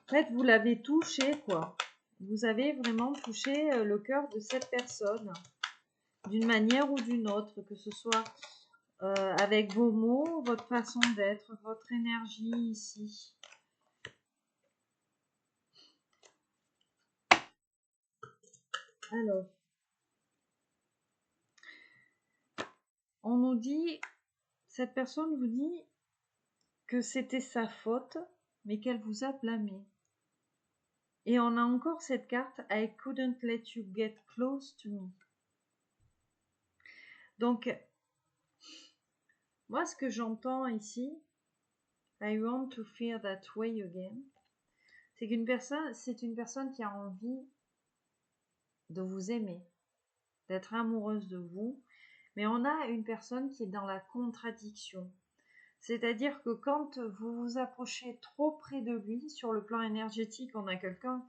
En fait, vous l'avez touché, quoi. Vous avez vraiment touché le cœur de cette personne, d'une manière ou d'une autre, que ce soit avec vos mots, votre façon d'être, votre énergie ici. Alors, on nous dit, cette personne vous dit que c'était sa faute, mais qu'elle vous a blâmé. Et on a encore cette carte, I couldn't let you get close to me. Donc, moi, ce que j'entends ici, I want to feel that way again, c'est qu'une personne, c'est une personne qui a envie de vous aimer, d'être amoureuse de vous, mais on a une personne qui est dans la contradiction. C'est-à-dire que quand vous vous approchez trop près de lui, sur le plan énergétique, on a quelqu'un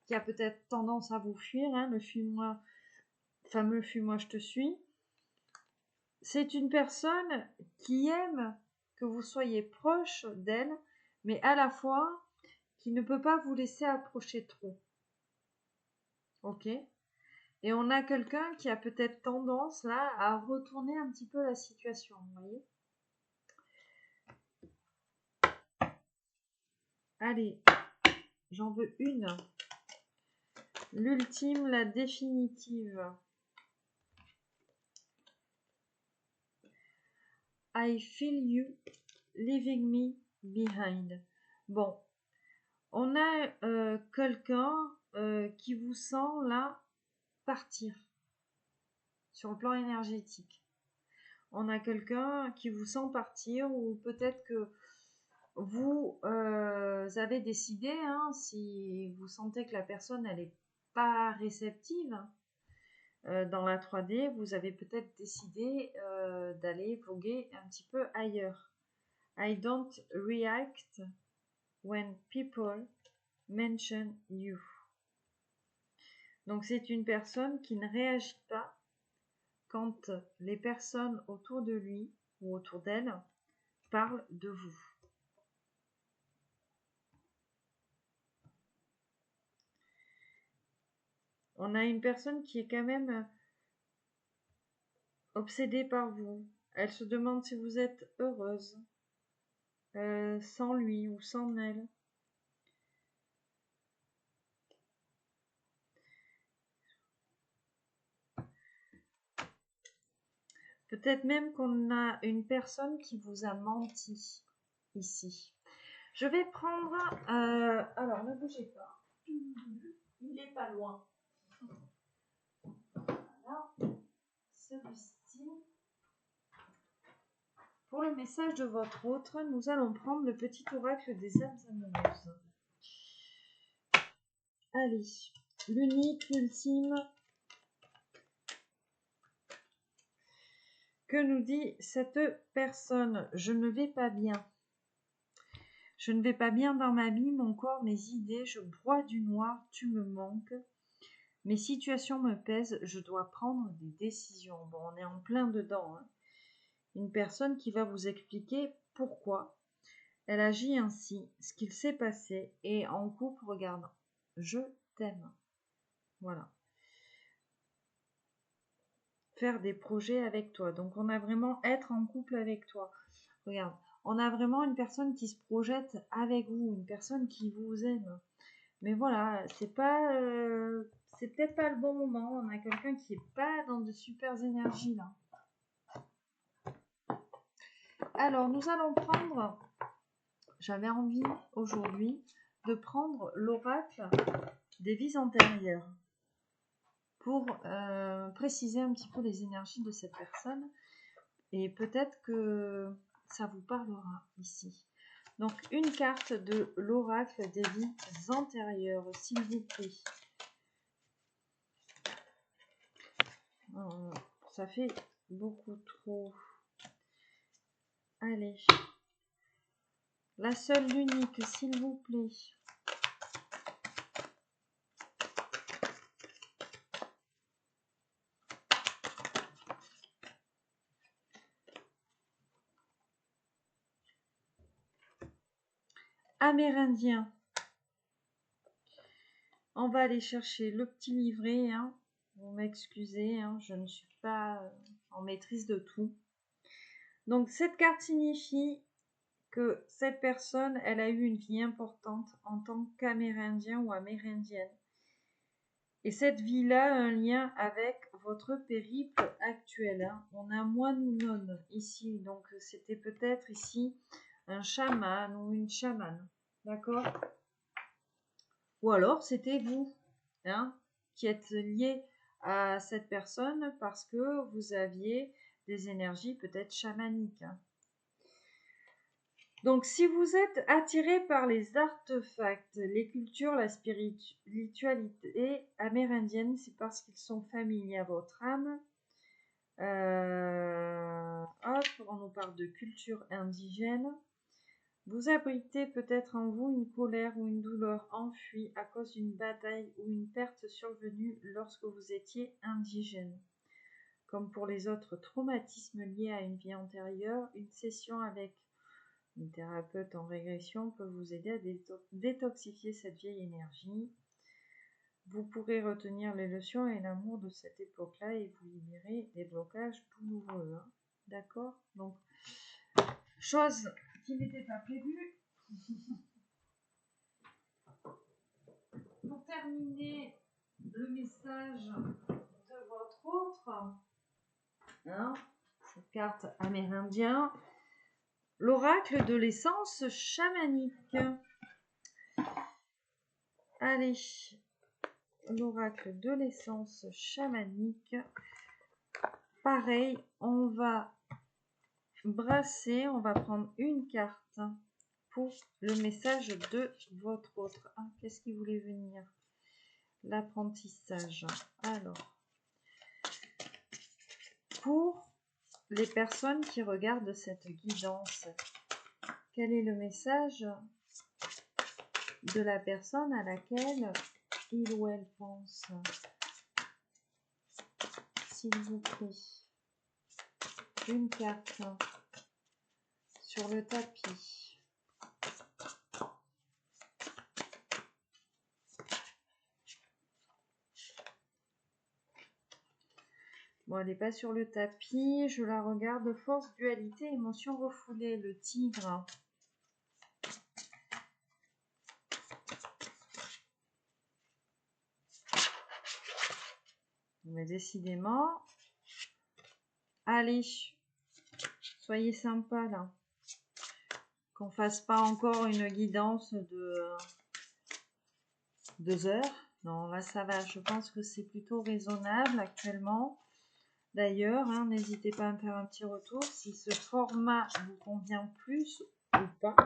qui a peut-être tendance à vous fuir, hein, le fuis-moi, fameux fuis-moi, je te suis. C'est une personne qui aime que vous soyez proche d'elle, mais à la fois qui ne peut pas vous laisser approcher trop. Ok ? Et on a quelqu'un qui a peut-être tendance là à retourner un petit peu la situation, vous voyez ? Allez, j'en veux une. L'ultime, la définitive. I feel you leaving me behind. Bon, on a quelqu'un qui vous sent là partir sur le plan énergétique. On a quelqu'un qui vous sent partir, ou peut-être que vous avez décidé, hein, si vous sentez que la personne elle n'est pas réceptive dans la 3D, vous avez peut-être décidé d'aller voguer un petit peu ailleurs. I don't react when people mention you. Donc c'est une personne qui ne réagit pas quand les personnes autour de lui ou autour d'elle parlent de vous. On a une personne qui est quand même obsédée par vous. Elle se demande si vous êtes heureuse sans lui ou sans elle. Peut-être même qu'on a une personne qui vous a menti ici. Je vais prendre... alors, ne bougez pas. Il n'est pas loin. Voilà. Celui-ci. Pour le message de votre autre, nous allons prendre le petit oracle des âmes amoureuses. Allez, l'unique, l'ultime. Que nous dit cette personne? Je ne vais pas bien. Je ne vais pas bien dans ma vie, mon corps, mes idées, je broie du noir, tu me manques. Mes situations me pèsent, je dois prendre des décisions. Bon, on est en plein dedans. Hein. Une personne qui va vous expliquer pourquoi elle agit ainsi, ce qu'il s'est passé, et en couple, regarde, je t'aime. Voilà. Faire des projets avec toi. Donc, on a vraiment être en couple avec toi. Regarde, on a vraiment une personne qui se projette avec vous, une personne qui vous aime. Mais voilà, c'est peut-être pas le bon moment. On a quelqu'un qui est pas dans de super énergies là. Alors, nous allons prendre. J'avais envie aujourd'hui de prendre l'oracle des vies antérieures pour préciser un petit peu les énergies de cette personne, et peut-être que ça vous parlera ici. Donc une carte de l'oracle des vies antérieures, s'il vous plaît. Ça fait beaucoup trop. Allez. La seule, l'unique, s'il vous plaît. Amérindien. On va aller chercher le petit livret. Hein. Vous m'excusez, hein, je ne suis pas en maîtrise de tout. Donc, cette carte signifie que cette personne, elle a eu une vie importante en tant qu'amérindien ou amérindienne. Et cette vie-là a un lien avec votre périple actuel. Hein. On a moine ou nonne ici. Donc, c'était peut-être ici un chaman ou une chamane. D'accord? Ou alors, c'était vous, hein, qui êtes lié à cette personne parce que vous aviez des énergies peut-être chamaniques. Hein. Donc, si vous êtes attiré par les artefacts, les cultures, la spiritualité amérindienne, c'est parce qu'ils sont familiers à votre âme. Hop, on nous parle de culture indigène. Vous abritez peut-être en vous une colère ou une douleur enfuie à cause d'une bataille ou une perte survenue lorsque vous étiez indigène. Comme pour les autres traumatismes liés à une vie antérieure, une session avec une thérapeute en régression peut vous aider à détoxifier cette vieille énergie. Vous pourrez retenir les leçons et l'amour de cette époque-là et vous libérer des blocages douloureux. Hein. D'accord? Donc, chose qui n'était pas prévue. Pour terminer le message de votre autre, hein, cette carte amérindien, l'oracle de l'essence chamanique. Allez, l'oracle de l'essence chamanique. Pareil, on va brasser, on va prendre une carte pour le message de votre autre. Ah, qu'est-ce qui voulait venir? L'apprentissage. Alors, pour les personnes qui regardent cette guidance, quel est le message de la personne à laquelle il ou elle pense? S'il vous plaît, une carte sur le tapis. Bon, elle n'est pas sur le tapis. Je la regarde. Force, dualité, émotion refoulée. Le tigre. Mais décidément. Allez. Soyez sympa là. Qu'on fasse pas encore une guidance de 2 heures. Non, là ça va. Je pense que c'est plutôt raisonnable actuellement. D'ailleurs, hein, n'hésitez pas à me faire un petit retour si ce format vous convient plus ou pas.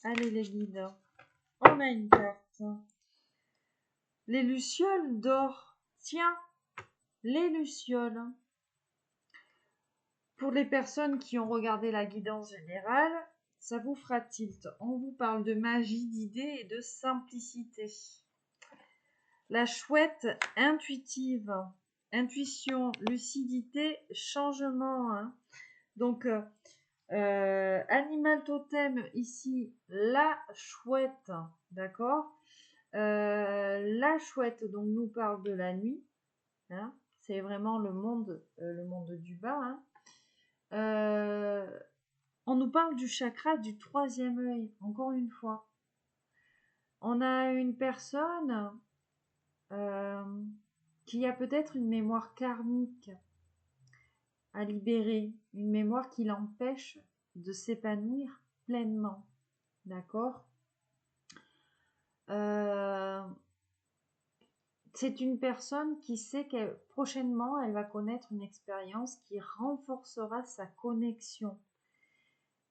Allez les guides, on a une carte. Les lucioles d'or. Tiens, les lucioles. Pour les personnes qui ont regardé la guidance générale, ça vous fera tilt. On vous parle de magie, d'idées et de simplicité. La chouette intuitive, intuition, lucidité, changement. Hein. Donc, animal totem ici, la chouette, d'accord? La chouette donc nous parle de la nuit. Hein. C'est vraiment le monde du bas. Hein. On nous parle du chakra du 3e œil, encore une fois. On a une personne qui a peut-être une mémoire karmique à libérer, une mémoire qui l'empêche de s'épanouir pleinement. D'accord? C'est une personne qui sait que prochainement, elle va connaître une expérience qui renforcera sa connexion.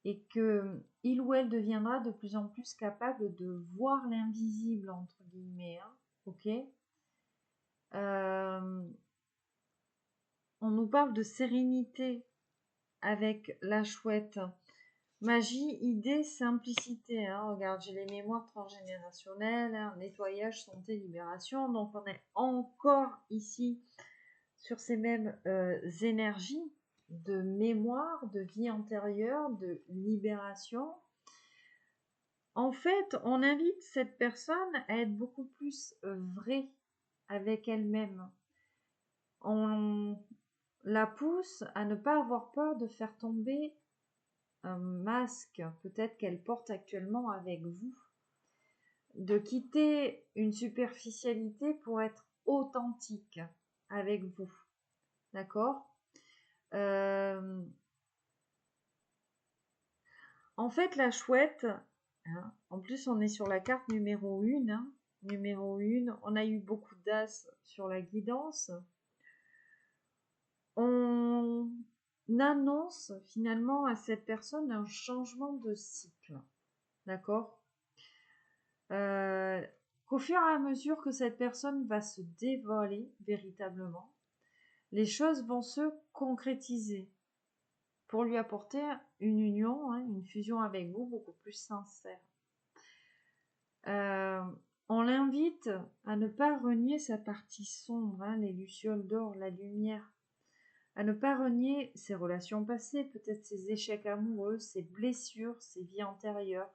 et que il ou elle deviendra de plus en plus capable de voir l'invisible, entre guillemets, hein, ok. On nous parle de sérénité avec la chouette. Magie, idée, simplicité. Hein. Regarde, j'ai les mémoires transgénérationnelles, hein, nettoyage, santé, libération. Donc, on est encore ici sur ces mêmes énergies de mémoire, de vie antérieure, de libération. En fait, on invite cette personne à être beaucoup plus vraie avec elle-même. On la pousse à ne pas avoir peur de faire tomber un masque, peut-être qu'elle porte actuellement avec vous, de quitter une superficialité pour être authentique avec vous, d'accord. En fait, la chouette, hein, en plus on est sur la carte numéro 1, hein, numéro 1, on a eu beaucoup d'as sur la guidance. On annonce finalement à cette personne un changement de cycle, d'accord. Qu'au fur et à mesure que cette personne va se dévoiler véritablement, les choses vont se concrétiser pour lui apporter une union, hein, une fusion avec vous beaucoup plus sincère. On l'invite à ne pas renier sa partie sombre, hein, les lucioles d'or, la lumière, à ne pas renier ses relations passées, peut-être ses échecs amoureux, ses blessures, ses vies antérieures.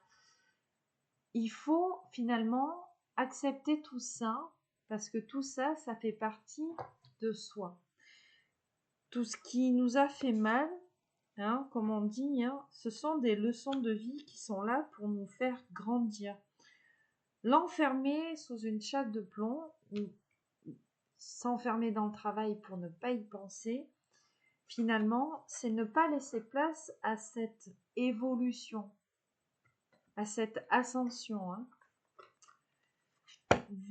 Il faut finalement accepter tout ça, parce que tout ça, ça fait partie de soi. Tout ce qui nous a fait mal, hein, comme on dit, hein, ce sont des leçons de vie qui sont là pour nous faire grandir. L'enfermer sous une chape de plomb, ou s'enfermer dans le travail pour ne pas y penser, finalement, c'est ne pas laisser place à cette évolution, à cette ascension. Hein.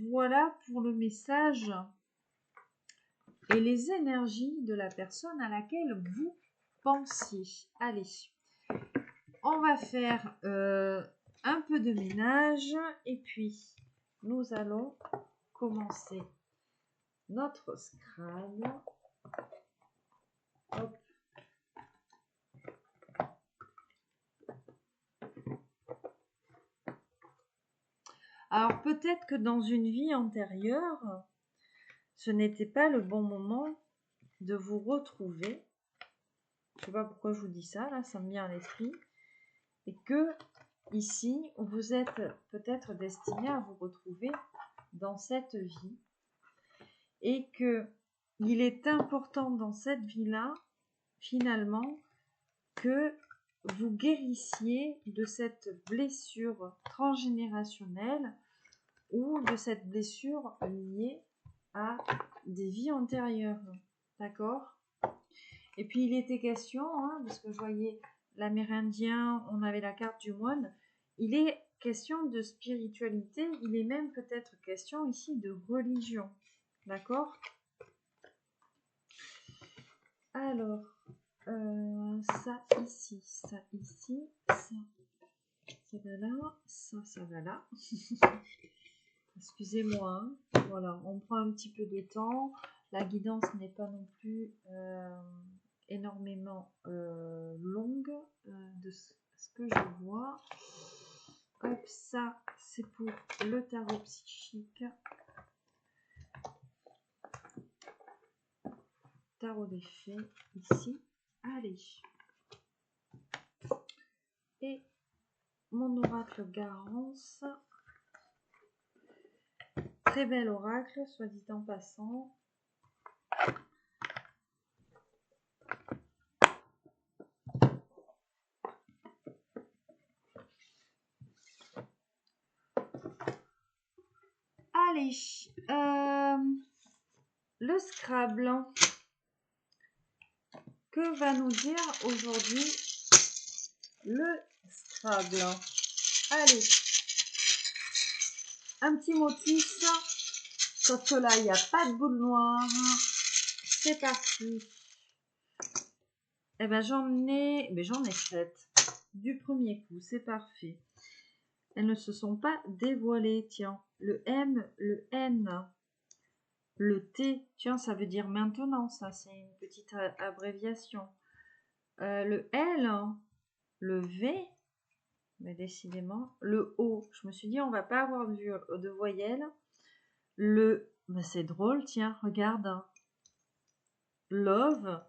Voilà pour le message et les énergies de la personne à laquelle vous pensiez. Allez, on va faire un peu de ménage et puis nous allons commencer notre Scrabble. Hop. Alors peut-être que dans une vie antérieure, ce n'était pas le bon moment de vous retrouver. Je ne sais pas pourquoi je vous dis ça, là, ça me vient à l'esprit. Et que ici, vous êtes peut-être destiné à vous retrouver dans cette vie. Et que il est important dans cette vie-là, finalement, que vous guérissiez de cette blessure transgénérationnelle ou de cette blessure liée à des vies antérieures. D'accord? Et puis il était question, hein, parce que je voyais l'Amérindien, on avait la carte du moine, il est question de spiritualité, il est même peut-être question ici de religion. D'accord? Alors, ça ici, ça ici, ça va là, ça va là. Excusez-moi, hein. Voilà, on prend un petit peu de temps. La guidance n'est pas non plus énormément longue de ce que je vois. Hop, ça c'est pour le tarot psychique. Tarot des fées ici. Allez. Et mon oracle Garance. Très bel oracle, soit dit en passant. Allez, le Scrabble. Que va nous dire aujourd'hui le Scrabble? Allez, un petit motus, sauf que là, il n'y a pas de boule noire. C'est parti. Eh ben, j'en ai 7. du premier coup, c'est parfait. Elles ne se sont pas dévoilées, tiens. Le M, le N, le T, tiens, ça veut dire maintenant, ça, c'est une petite abréviation. Le L, le V, mais décidément, le O, je me suis dit, on va pas avoir de voyelles. Le, ben c'est drôle, tiens, regarde. Love,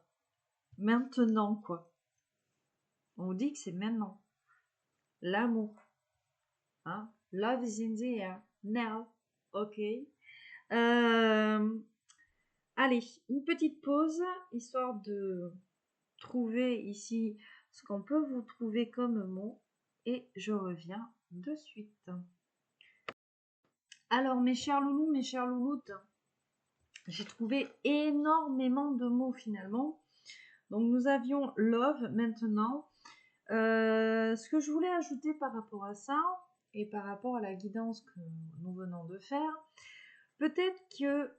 maintenant, quoi. On dit que c'est maintenant. L'amour. Hein? Love is in the air. Now. Ok. Allez, une petite pause, histoire de trouver ici ce qu'on peut vous trouver comme mot. Et je reviens de suite. Alors, mes chers loulous, mes chères louloutes, j'ai trouvé énormément de mots finalement. Donc, nous avions love maintenant. Ce que je voulais ajouter par rapport à ça, et par rapport à la guidance que nous venons de faire, peut-être que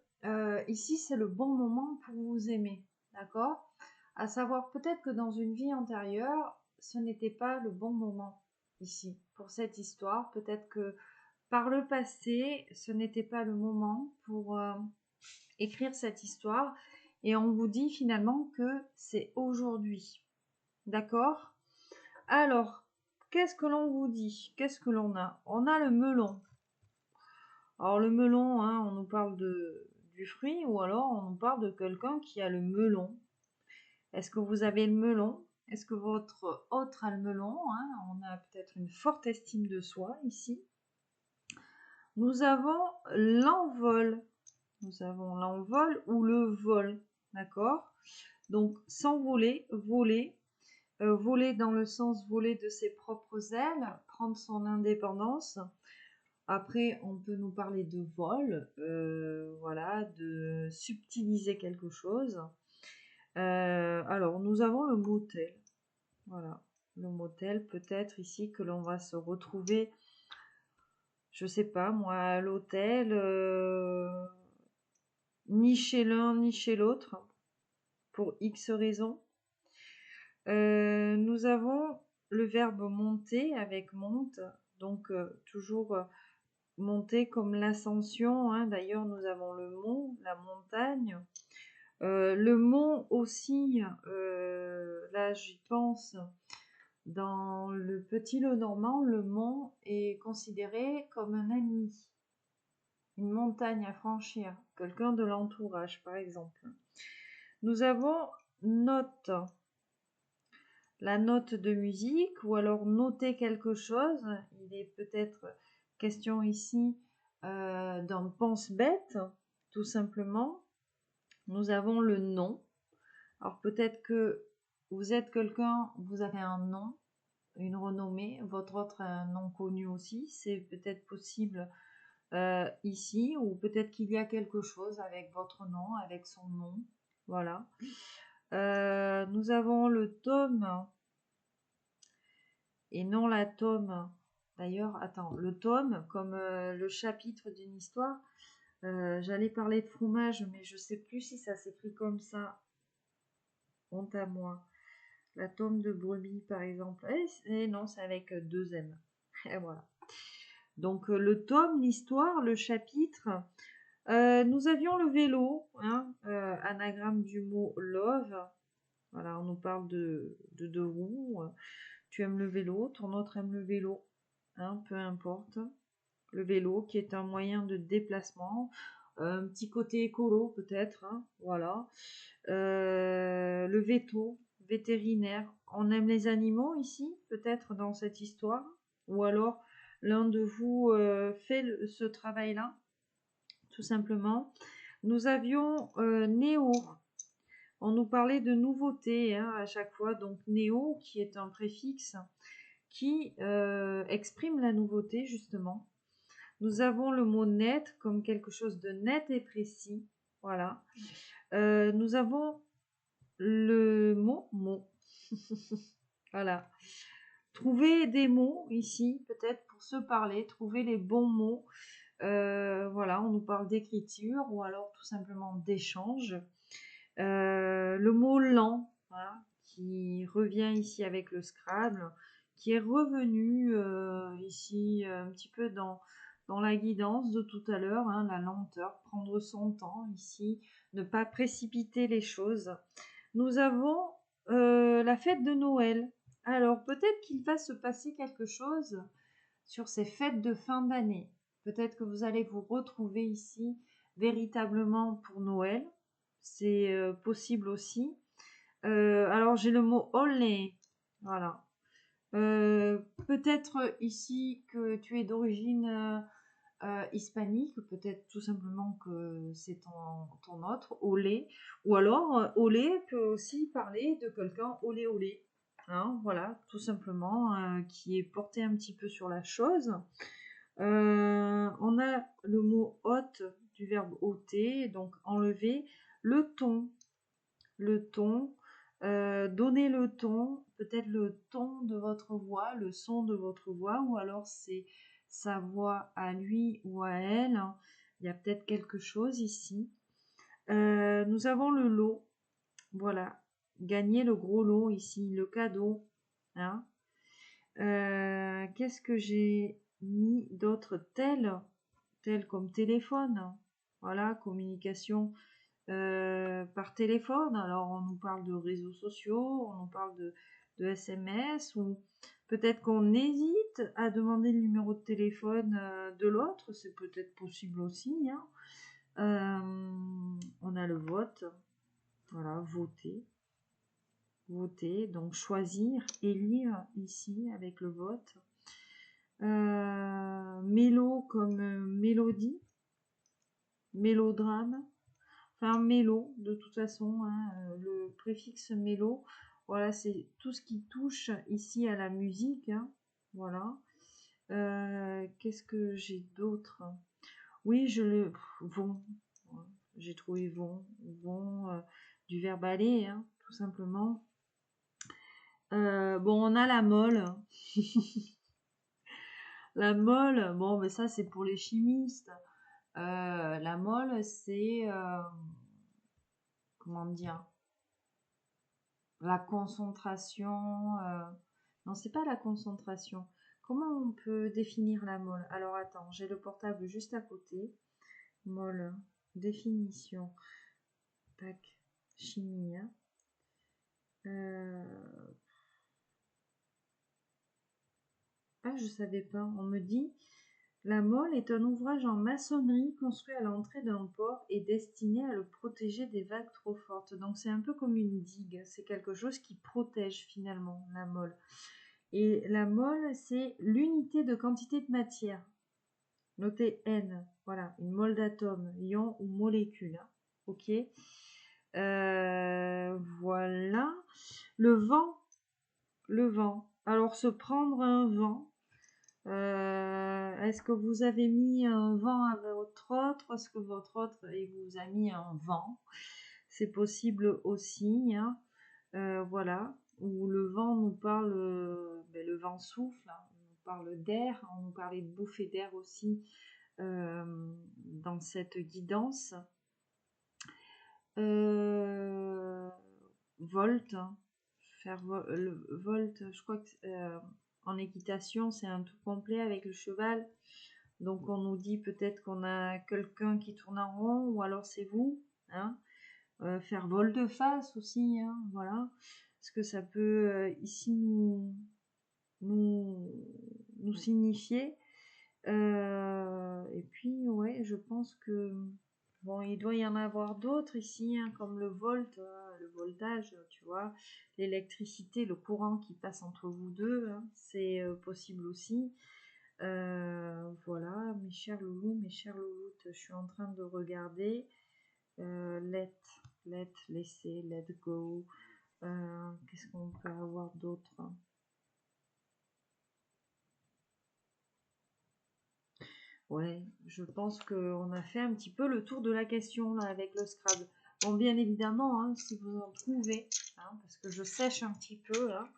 ici c'est le bon moment pour vous aimer, d'accord? À savoir peut-être que dans une vie antérieure, ce n'était pas le bon moment ici pour cette histoire. Peut-être que par le passé, ce n'était pas le moment pour écrire cette histoire. Et on vous dit finalement que c'est aujourd'hui, d'accord? Alors, qu'est-ce que l'on vous dit? Qu'est-ce que l'on a? On a le melon. Alors le melon, hein, on nous parle du fruit ou alors on nous parle de quelqu'un qui a le melon. Est-ce que vous avez le melon? Est-ce que votre autre a le melon, hein? On a peut-être une forte estime de soi ici. Nous avons l'envol. Nous avons l'envol ou le vol, d'accord? Donc s'envoler, voler. Voler dans le sens voler de ses propres ailes, prendre son indépendance. Après, on peut nous parler de vol, voilà, de subtiliser quelque chose. Alors, nous avons le motel. Voilà, le motel, peut-être ici que l'on va se retrouver, je sais pas moi, à l'hôtel, ni chez l'un ni chez l'autre, pour X raisons. Nous avons le verbe monter avec monte, donc toujours monter comme l'ascension, hein. D'ailleurs, nous avons le mont, la montagne. Le mont aussi, là j'y pense, dans le petit Lenormand, le mont est considéré comme un ennemi, une montagne à franchir, quelqu'un de l'entourage par exemple. Nous avons note, la note de musique ou alors noter quelque chose. Il est peut-être question ici d'un pense-bête, tout simplement. Nous avons le nom. Alors peut-être que vous êtes quelqu'un, vous avez un nom, une renommée, votre autre a un nom connu aussi, c'est peut-être possible ici, ou peut-être qu'il y a quelque chose avec votre nom, avec son nom, voilà. Nous avons le tome, et non la tome. D'ailleurs, attends, le tome, comme le chapitre d'une histoire, j'allais parler de fromage, mais je sais plus si ça s'écrit comme ça. Honte à moi. La tome de brebis, par exemple. Et non, c'est avec deux M. Et voilà. Donc, le tome, l'histoire, le chapitre. Nous avions le vélo, hein, anagramme du mot love. Voilà, on nous parle de deux roues. Tu aimes le vélo, ton autre aime le vélo. Hein, peu importe. Le vélo qui est un moyen de déplacement. Un petit côté écolo peut-être. Hein, voilà. Le veto, vétérinaire. On aime les animaux ici, peut-être dans cette histoire. Ou alors l'un de vous fait ce travail-là, tout simplement. Nous avions néo. On nous parlait de nouveauté, hein, à chaque fois. Donc néo, qui est un préfixe qui exprime la nouveauté, justement. Nous avons le mot net comme quelque chose de net et précis. Voilà. Nous avons le mot. Voilà. Trouver des mots ici, peut-être pour se parler, trouver les bons mots. Voilà, on nous parle d'écriture ou alors tout simplement d'échange. Le mot lent, voilà, qui revient ici avec le Scrabble, qui est revenu ici un petit peu dans la guidance de tout à l'heure, hein, la lenteur, prendre son temps ici, ne pas précipiter les choses. Nous avons la fête de Noël. Alors peut-être qu'il va se passer quelque chose sur ces fêtes de fin d'année. Peut-être que vous allez vous retrouver ici véritablement pour Noël. C'est possible aussi. Alors j'ai le mot olé. Voilà. Peut-être ici que tu es d'origine hispanique, peut-être tout simplement que c'est ton autre, olé. Ou alors olé peut aussi parler de quelqu'un olé olé. Hein, voilà, tout simplement, qui est porté un petit peu sur la chose. On a le mot ôte du verbe ôter, donc enlever le ton. Le ton, donner le ton, peut-être le ton de votre voix, le son de votre voix, ou alors c'est sa voix à lui ou à elle. Il y a peut-être quelque chose ici. Nous avons le lot, voilà, gagner le gros lot ici, le cadeau. Hein. Qu'est-ce que j'ai mis d'autre tel comme téléphone, voilà, communication par téléphone. Alors on nous parle de réseaux sociaux, on nous parle de SMS, ou peut-être qu'on hésite à demander le numéro de téléphone de l'autre, c'est peut-être possible aussi. Hein. On a le vote, voilà, voter. Voter, donc choisir, élire ici avec le vote. Mélo comme mélodie, mélodrame, enfin mélo de toute façon, hein, le préfixe mélo, voilà, c'est tout ce qui touche ici à la musique, hein, voilà. Qu'est-ce que j'ai d'autre? Oui, vont, j'ai trouvé vont du verbe aller, hein, tout simplement. Bon, on a la molle. La molle, bon, mais ça c'est pour les chimistes. La molle, c'est comment dire, la concentration. Non, c'est pas la concentration. Comment on peut définir la molle? Alors attends, j'ai le portable juste à côté. Molle, définition. Tac, chimie. Hein. Ah, je savais pas. On me dit, la mole est un ouvrage en maçonnerie construit à l'entrée d'un port et destiné à le protéger des vagues trop fortes. Donc c'est un peu comme une digue. C'est quelque chose qui protège finalement la mole. Et la mole, c'est l'unité de quantité de matière. Notez N. Voilà, une mole d'atome, ion ou molécule. Hein. Ok. Voilà. Le vent. Le vent. Alors se prendre un vent. Est-ce que vous avez mis un vent à votre autre? Est-ce que votre autre vous a mis un vent? C'est possible aussi. Hein. Voilà. Où le vent nous parle, le vent souffle, hein, on nous parle d'air, on nous parlait de bouffée d'air aussi dans cette guidance. Volt, hein. Faire le volt, je crois que en équitation c'est un tout complet avec le cheval. Donc on nous dit peut-être qu'on a quelqu'un qui tourne en rond, ou alors c'est vous. Hein. Faire volte-face aussi, hein, voilà. Parce que ça peut ici nous signifier. Et puis, ouais, je pense que bon, il doit y en avoir d'autres ici, hein, comme le volt, le voltage, tu vois, l'électricité, le courant qui passe entre vous deux, hein, c'est possible aussi. Voilà, mes chers loulous, mes chères louloutes, je suis en train de regarder. Laisser, let go. Qu'est-ce qu'on peut avoir d'autre? Ouais, je pense qu'on a fait un petit peu le tour de la question là avec le Scrabble. Bon, bien évidemment, hein, si vous en trouvez, hein, parce que je sèche un petit peu là,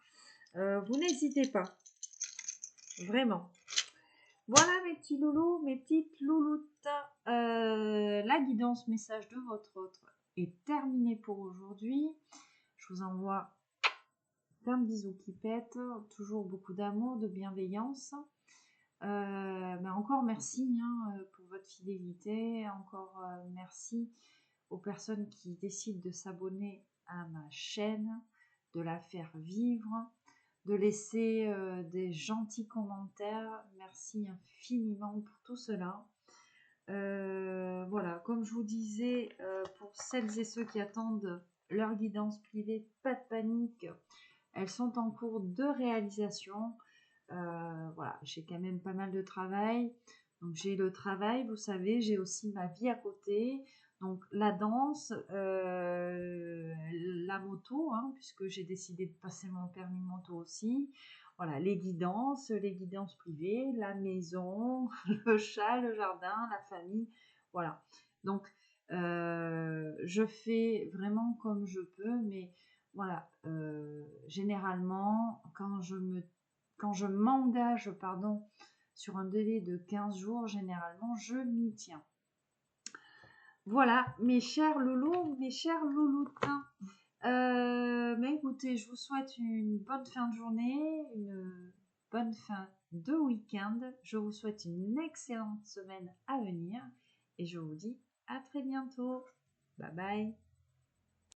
vous n'hésitez pas, vraiment. Voilà mes petits loulous, mes petites louloutes. La guidance message de votre autre est terminée pour aujourd'hui. Je vous envoie plein de bisous qui pètent, toujours beaucoup d'amour, de bienveillance. Mais encore merci hein, pour votre fidélité, encore merci aux personnes qui décident de s'abonner à ma chaîne, de la faire vivre, de laisser des gentils commentaires. Merci infiniment pour tout cela. Voilà, comme je vous disais, pour celles et ceux qui attendent leur guidance privée, pas de panique, elles sont en cours de réalisation. Voilà, j'ai quand même pas mal de travail. Donc j'ai le travail, vous savez, j'ai aussi ma vie à côté. Donc la danse, la moto, hein, puisque j'ai décidé de passer mon permis moto aussi. Voilà, les guidances privées, la maison, le chat, le jardin, la famille. Voilà. Donc je fais vraiment comme je peux, mais voilà, généralement, quand je m'engage, pardon, sur un délai de 15 jours, généralement, je m'y tiens. Voilà, mes chers loulous, mes chers louloutins. Mais écoutez, je vous souhaite une bonne fin de journée, une bonne fin de week-end. Je vous souhaite une excellente semaine à venir et je vous dis à très bientôt. Bye bye.